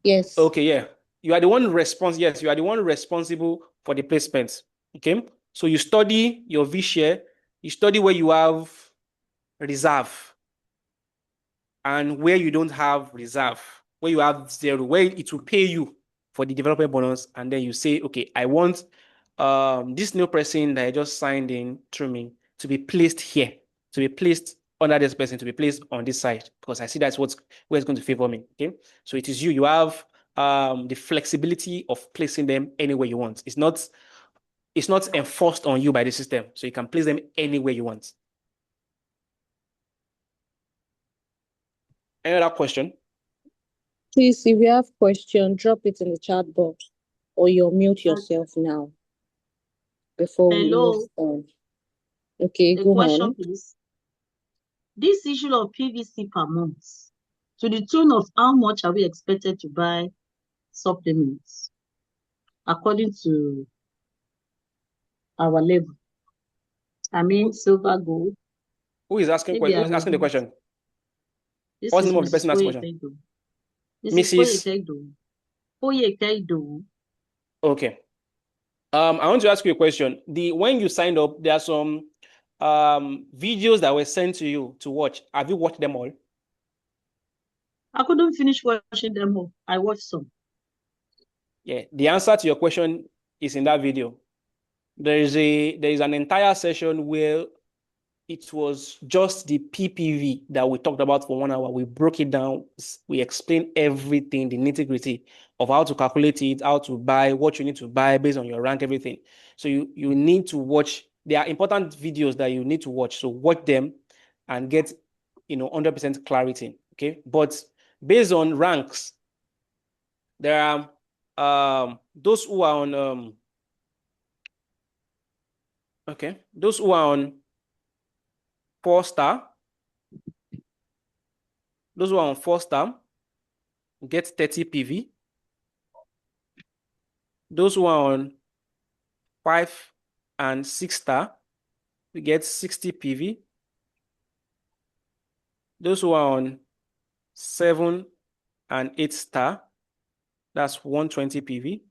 Yes. Okay, yeah. You are the one yes, you are the one responsible for the placement. Okay. So you study your V share, you study where you have reserve and where you don't have reserve, where you have zero, where it will pay you for the developer bonus, and then you say, okay, I want this new person that I just signed in through me to be placed here, to be placed under this person, to be placed on this side, because I see that's where it's going to favor me. Okay, so it is you have the flexibility of placing them anywhere you want. It's not enforced on you by the system, so you can place them anywhere you want. Any other question? Please, if you have question, drop it in the chat box, or you mute yourself now before we move on. Okay, A go question, on. please. This issue of PVC per month, to the tune of how much are we expected to buy supplements according to our level? I mean, silver, gold. Who is asking Maybe who is asking the question? This What's the is name of the person asking the Mrs. question? Mrs. Foyekeido. Okay. I want to ask you a question. When you signed up, there are some videos that were sent to you to watch. Have you watched them all? I couldn't finish watching them all. I watched some. Yeah, the answer to your question is in that video. There is an entire session where it was just the PPV that we talked about for 1 hour. We broke it down. We explained everything, the nitty-gritty of how to calculate it, how to buy, what you need to buy based on your rank, everything. So you need to watch They are important videos that you need to watch. So watch them and get 100% clarity. Okay. But based on ranks, there are those who are on those who are on 4-star, those who are on 4-star get 30 PV. Those who are on 5 and 6-star, we get 60 PV. Those who are on 7 and 8-star, that's 120 PV.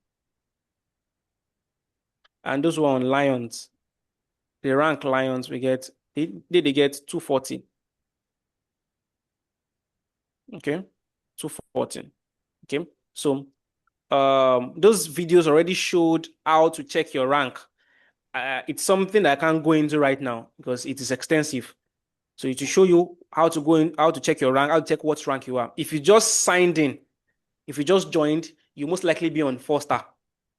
And those who are on Lions, the rank Lions, they get 240. Okay, 240. Okay, so those videos already showed how to check your rank. It's something that I can't go into right now because it is extensive. So to show you how to check your rank, how to check what rank you are. If you just signed in, if you just joined, you most likely be on 4-star.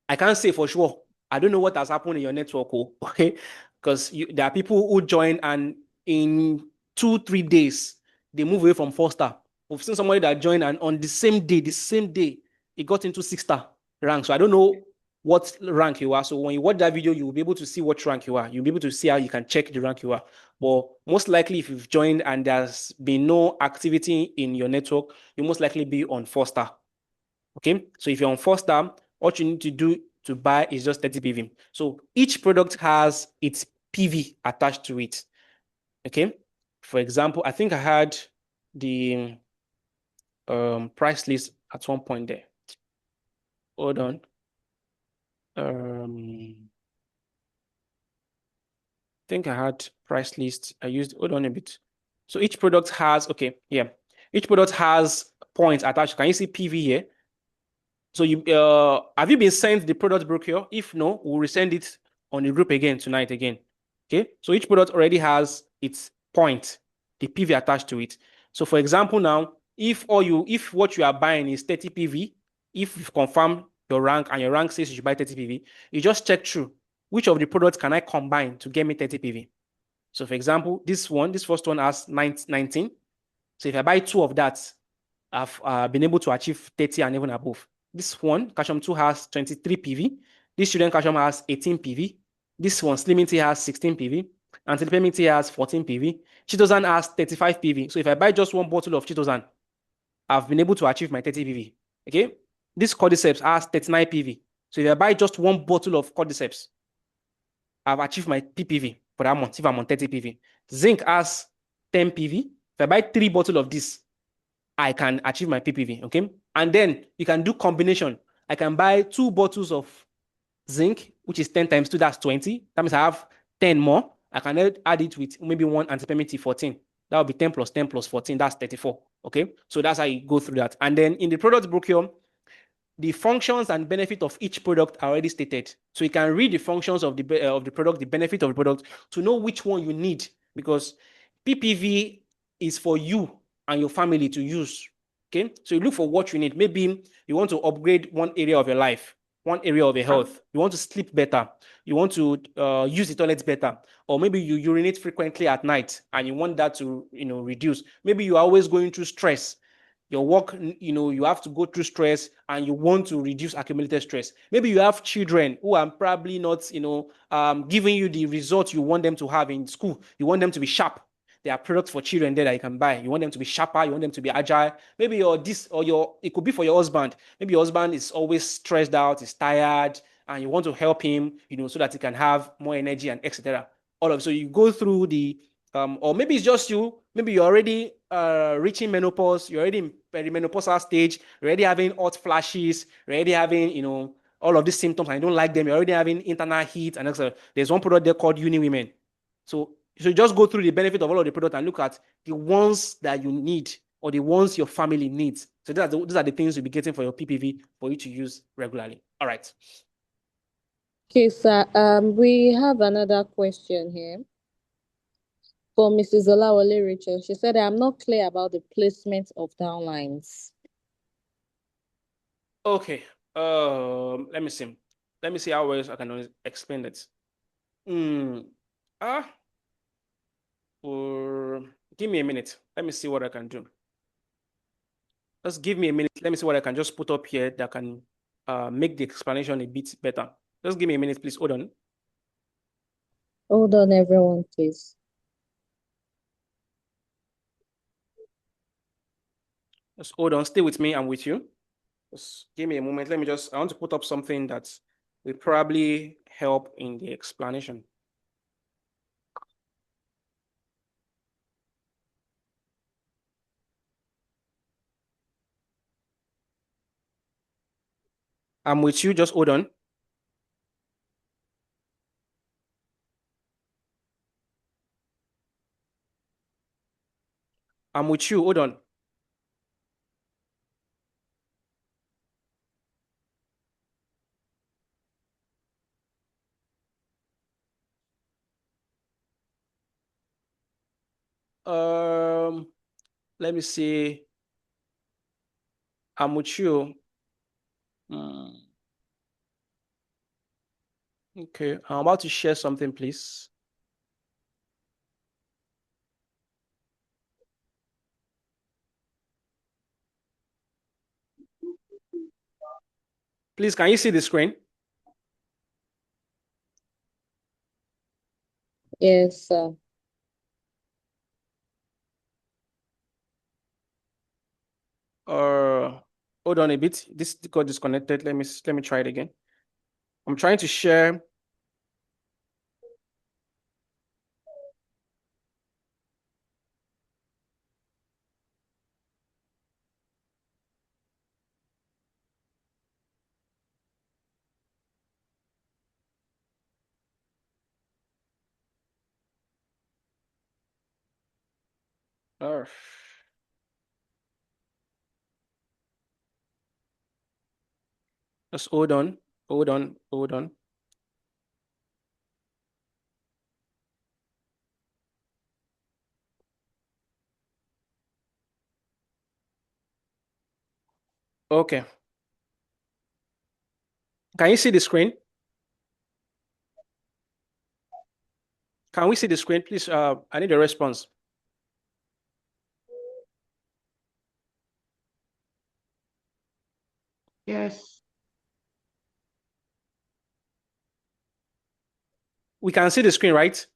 I can't say for sure. I don't know what has happened in your network, okay? Because there are people who join and in 2-3 days they move away from 4-star. We've seen somebody that joined and on the same day, he got into 6-star rank. So I don't know what rank you are. So when you watch that video, you will be able to see what rank you are. You'll be able to see how you can check the rank you are. But most likely, if you've joined and there's been no activity in your network, you most likely be on 4-star. Okay, so if you're on 4-star, what you need to do to buy is just 30 PV. So each product has its PV attached to it. Okay, for example, I think I had the price list at one point there. Hold on. I think I had price list. Hold on a bit. So each product has, each product has points attached. Can you see PV here? So have you been sent the product brochure? If no, we'll resend it on the group again tonight again. Okay. So each product already has its point, the PV attached to it. So for example, now, if what you are buying is 30 PV, if you've confirmed your rank and your rank says you should buy 30 PV, you just check through which of the products can I combine to get me 30 PV. So for example, this first one has 19. So if I buy 2 of that, I've been able to achieve 30 and even above. This one, calcium 2 has 23 PV. This student calcium has 18 PV. This one, slimming tea has 16 PV. Anti-lipemic tea has 14 PV. Chitosan has 35 PV. So if I buy just 1 bottle of Chitosan, I've been able to achieve my 30 PV. Okay. This cordyceps has 39 PV. So if I buy just 1 bottle of cordyceps, I've achieved my PPV for that month if I'm on 30 PV. Zinc has 10 PV. If I buy 3 bottles of this, I can achieve my PPV, okay? And then you can do combination. I can buy 2 bottles of zinc, which is 10 times 2, that's 20. That means I have 10 more. I can add it with maybe 1 anti-permeative 14. That would be 10 plus 10 plus 14, that's 34, okay? So that's how you go through that. And then in the product brochure, the functions and benefit of each product are already stated. So you can read the functions of the product, the benefit of the product to know which one you need, because PPV is for you and your family to use. Okay, so you look for what you need. Maybe you want to upgrade one area of your life, one area of your health. You want to sleep better. You want to use the toilet better, or maybe you urinate frequently at night and you want that to reduce. Maybe you are always going through stress. Your work, you have to go through stress and you want to reduce accumulated stress. Maybe you have children who are probably not, giving you the results you want them to have in school. You want them to be sharp. There are products for children there that you can buy. You want them to be sharper. You want them to be agile. Maybe it could be for your husband. Maybe your husband is always stressed out, is tired, and you want to help him, so that he can have more energy and etc. So you go through or maybe it's just you. Maybe you're already reaching menopause. You're already in perimenopausal stage. You're already having hot flashes. You're already having, all of these symptoms, and you don't like them. You're already having internal heat and etc. There's one product there called Uni Women. So just go through the benefit of all of the products and look at the ones that you need or the ones your family needs. So those are the things you'll be getting for your PPV for you to use regularly. All right. Okay, sir. We have another question here for Mrs. Olawale Rachel. She said, I'm not clear about the placement of downlines. Okay. Let me see. Let me see how else I can explain it. Or give me a minute. Let me see what I can do. Just give me a minute. Let me see what I can just put up here that can make the explanation a bit better. Just give me a minute, please. Hold on. Hold on, everyone, please. Just hold on. Stay with me. I'm with you. Just give me a moment. I want to put up something that will probably help in the explanation. I'm with you. Just hold on. I'm with you. Hold on. Let me see. I'm with you. Okay, I'm about to share something, please. Please, can you see the screen? Yes, sir. Hold on a bit. This got disconnected. Let me try it again. I'm trying to share. Uh, just hold on. Hold on. Hold on. Okay. Can you see the screen? Can we see the screen, please? I need a response. Yes. We can see the screen, right?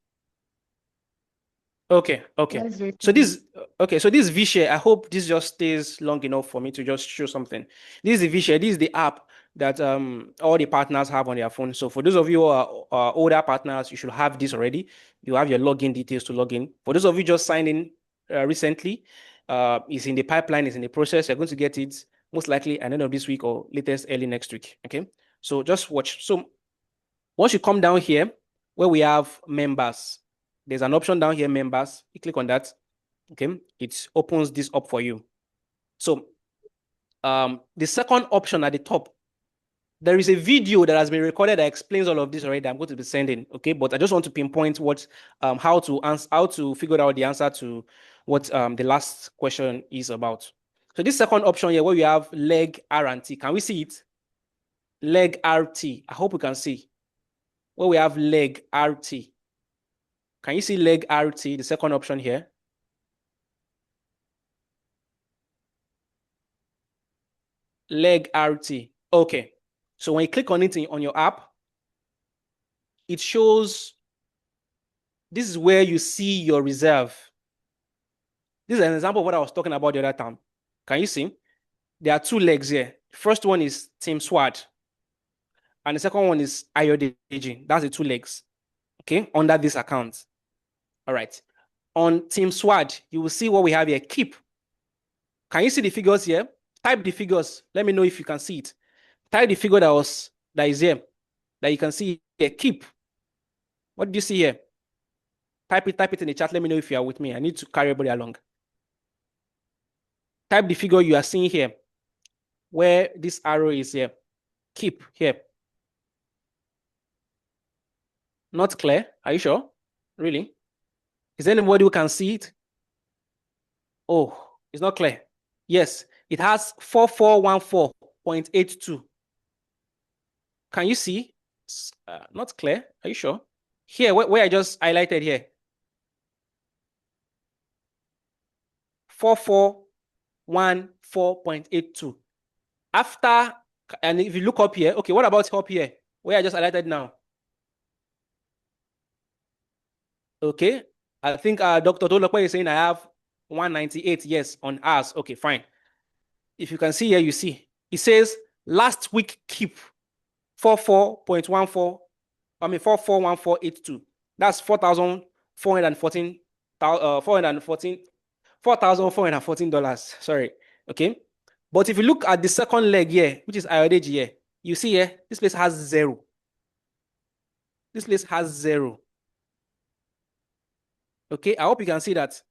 Okay. Yes, we So can. this V-Share, I hope this just stays long enough for me to just show something. This is the V-Share. This is the app that all the partners have on their phone. So for those of you who are older partners, you should have this already. You have your login details to log in. For those of you just signed in recently, it's in the pipeline, it's in the process. You're going to get it most likely at the end of this week or latest early next week. Okay. So just watch. So once you come down here where we have members, there's an option down here, members. You click on that. Okay. It opens this up for you. So the second option at the top, there is a video that has been recorded that explains all of this already. I'm going to be sending. Okay. But I just want to pinpoint what how to figure out the answer to what the last question is about. So this second option here where we have leg R&T. Can we see it? Leg RT. I hope we can see. Where we have leg RT. Can you see leg RT, the second option here? Leg RT. Okay. So when you click on it on your app, it shows this is where you see your reserve. This is an example of what I was talking about the other time. Can you see? There are two legs here. First one is Team SWAT, and the second one is Ayodeji. That's the two legs. Okay, under this account. All right. On Team SWAT, you will see what we have here. Keep. Can you see the figures here? Type the figures. Let me know if you can see it. Type the figure that is here that you can see here. Keep. What do you see here? Type it in the chat. Let me know if you are with me. I need to carry everybody along. Type the figure you are seeing here, where this arrow is here. Keep here. Not clear. Are you sure? Really? Is there anybody who can see it? Oh, it's not clear. Yes, it has 4414.82. Can you see? Not clear. Are you sure? Here, where I just highlighted here. 4414.82. After, and if you look up here, okay, what about up here? Where I just highlighted now. Okay, I think Dr. Tolokwe is saying I have 198, yes, on ours. Okay, fine. If you can see here, you see, it says last week keep 44.14, 441482. That's 4,414, $4,414. Sorry. Okay. But if you look at the second leg here, which is IODG here, you see here, this place has 0. This place has 0. Okay, I hope you can see that.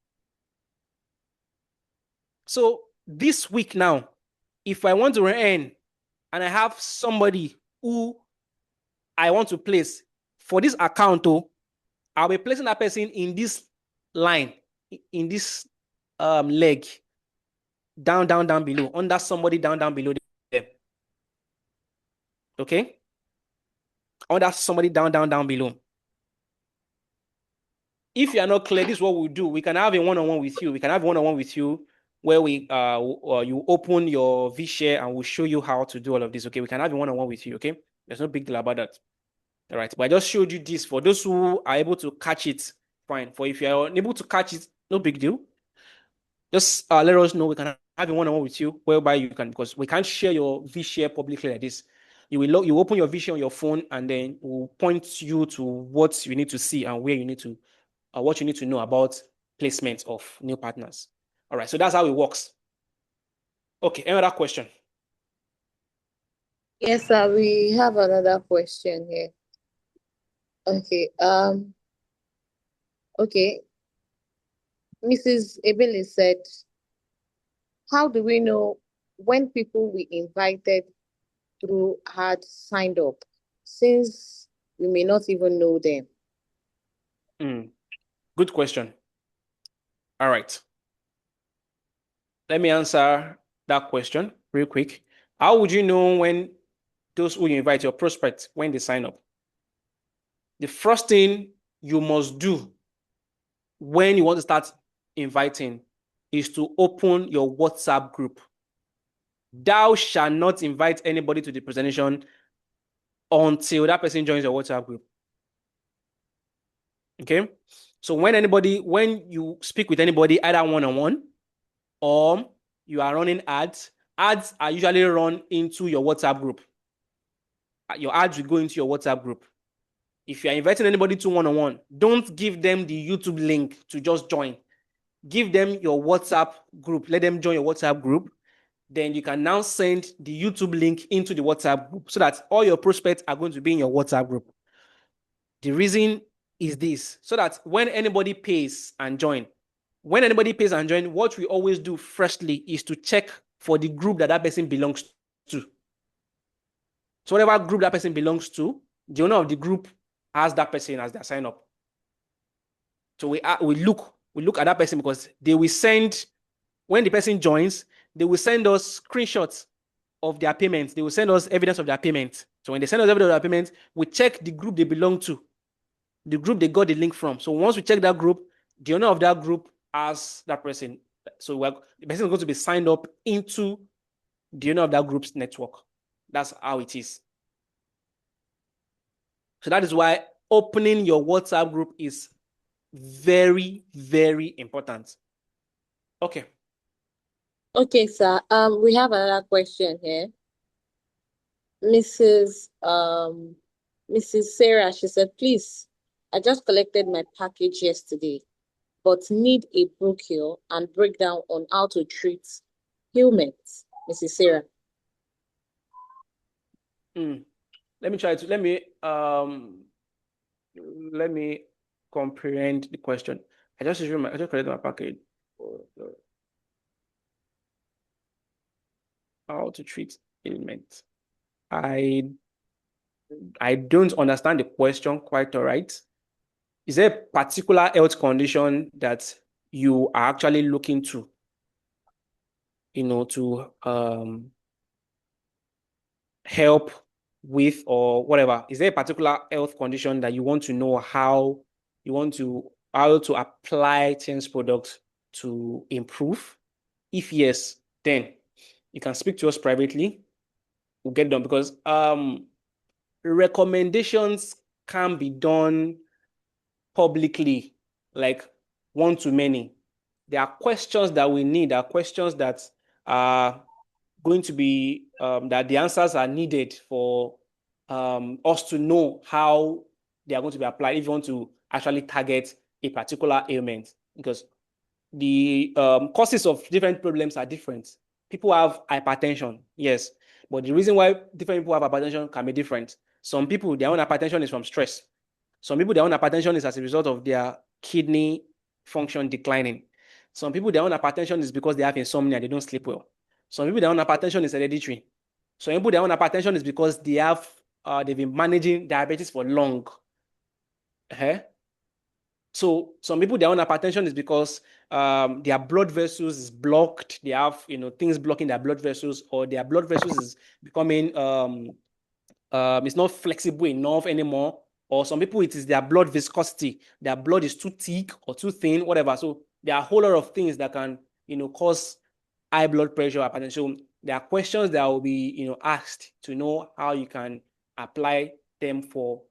So this week now, if I want to earn and I have somebody who I want to place for this account, I'll be placing that person in this line, in this leg, down below, under somebody down below them. Okay? Under somebody down below. If you are not clear, this is what we'll do. We can have a one-on-one with you. We can have one-on-one with you where you open your vShare and we'll show you how to do all of this. Okay, we can have a one-on-one with you. Okay, there's no big deal about that. All right, but I just showed you this for those who are able to catch it. Fine. For if you are unable to catch it, no big deal. Just let us know. We can have a one-on-one with you whereby you can, because we can't share your vShare publicly like this. You open your vShare on your phone and then we'll point you to what you need to see and where you need to what you need to know about placement of new partners. All right, so that's how it works. Okay, any other question? Yes, sir. We have another question here. Okay. Okay. Mrs. Ebele said, how do we know when people we invited through had signed up, since we may not even know them? Good question. All right. Let me answer that question real quick. How would you know when those who you invite, your prospects, when they sign up? The first thing you must do when you want to start inviting is to open your WhatsApp group. Thou shalt not invite anybody to the presentation until that person joins your WhatsApp group. Okay? So when you speak with anybody, either one-on-one or you are running ads are usually run into your WhatsApp group. Your ads will go into your WhatsApp group. If you are inviting anybody to one-on-one, don't give them the YouTube link to just join. Give them your WhatsApp group. Let them join your WhatsApp group. Then you can now send the YouTube link into the WhatsApp group so that all your prospects are going to be in your WhatsApp group. The reason is this, so that when anybody pays and join, what we always do firstly is to check for the group that person belongs to. So whatever group that person belongs to, the owner of the group has that person as their sign up. So we look at that person because they will send, when the person joins, they will send us screenshots of their payments. They will send us evidence of their payment. So when they send us evidence of their payment, we check the group they belong to, the group they got the link from. So once we check that group, the owner of that group has that person. So the person is going to be signed up into the owner of that group's network. That's how it is. So that is why opening your WhatsApp group is very, very important. Okay. Okay, sir. We have another question here. Mrs. Sarah, she said, please, I just collected my package yesterday, but need a brochure and breakdown on how to treat humans. Mrs. Sarah. Let me comprehend the question. I just collected my package. How to treat ailment. I don't understand the question quite all right. Is there a particular health condition that you are actually looking to, to help with or whatever? Is there a particular health condition that you want to know how to apply TIENS products to improve? If yes, then you can speak to us privately. We'll get done because recommendations can be done publicly, like one-to-many. There are questions that we need, there are questions that are going to be that the answers are needed for us to know how they are going to be applied if you want to actually target a particular ailment, because the causes of different problems are different. People have hypertension, yes, but the reason why different people have hypertension can be different. Some people, their own hypertension is from stress. Some people, their own hypertension is as a result of their kidney function declining. Some people, their own hypertension is because they have insomnia, they don't sleep well. Some people, their own hypertension is hereditary. Some people, their own hypertension is because they've been managing diabetes for long. So some people, their own hypertension is because their blood vessels is blocked. They have things blocking their blood vessels, or their blood vessels is becoming it's not flexible enough anymore. Or some people, it is their blood viscosity. Their blood is too thick or too thin, whatever. So there are a whole lot of things that can cause high blood pressure, hypertension. So there are questions that will be asked to know how you can apply them for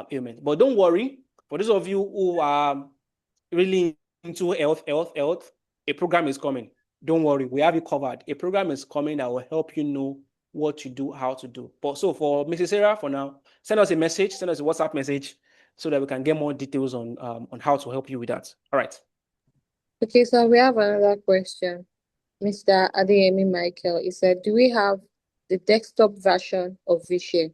ailment. But don't worry, for those of you who are really into health, a program is coming. Don't worry, we have you covered. A program is coming that will help you know what to do, how to do. But so for Mrs. Sarah, for now, send us a message, send us a WhatsApp message so that we can get more details on how to help you with that. All right. Okay, so we have another question. Mr. Adeyemi Michael, he said, do we have the desktop version of Vishay?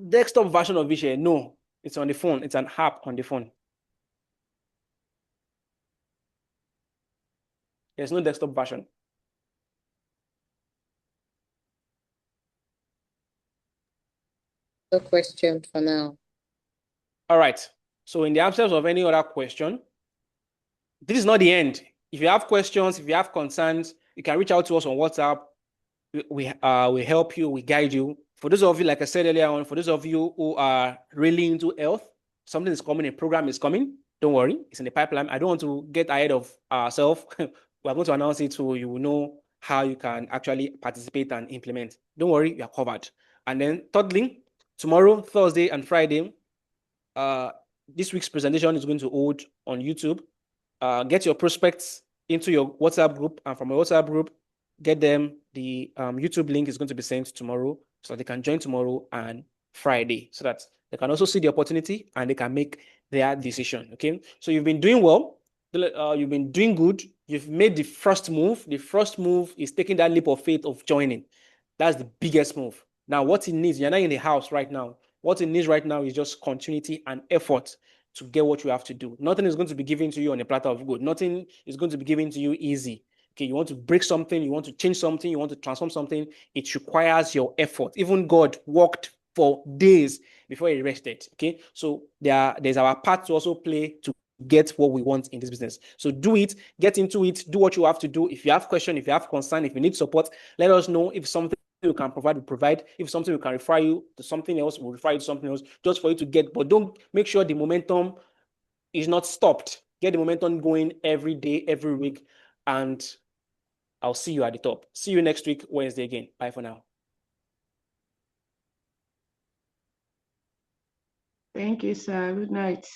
Desktop version of Vishay? No, it's on the phone. It's an app on the phone. There's no desktop version. The question for now. All right. So in the absence of any other question, this is not the end. If you have questions, if you have concerns, you can reach out to us on WhatsApp. We help you, we guide you. For those of you, like I said earlier on, for those of you who are really into health, something is coming, a program is coming. Don't worry, it's in the pipeline. I don't want to get ahead of ourselves. We're going to announce it so you will know how you can actually participate and implement. Don't worry, you are covered. And then thirdly, tomorrow, Thursday and Friday, this week's presentation is going to hold on YouTube. Get your prospects into your WhatsApp group, and from your WhatsApp group, get them. The YouTube link is going to be sent tomorrow so they can join tomorrow and Friday so that they can also see the opportunity and they can make their decision. Okay, so you've been doing well. You've been doing good. You've made the first move. The first move is taking that leap of faith of joining. That's the biggest move. Now, what it needs, you're not in the house right now. What it needs right now is just continuity and effort to get what you have to do. Nothing is going to be given to you on a platter of gold. Nothing is going to be given to you easy. Okay, you want to break something, you want to change something, you want to transform something, it requires your effort. Even God worked for days before he rested. Okay, so there's our part to also play to get what we want in this business. So do it, get into it, do what you have to do. If you have question, if you have concern, if you need support, let us know. If something we can provide, we provide. If something we can refer you to something else, we'll refer you to something else just for you to get. But don't make sure the momentum is not stopped. Get the momentum going every day, every week, and I'll see you at the top. See you next week, Wednesday again. Bye for now. Thank you, sir. Good night.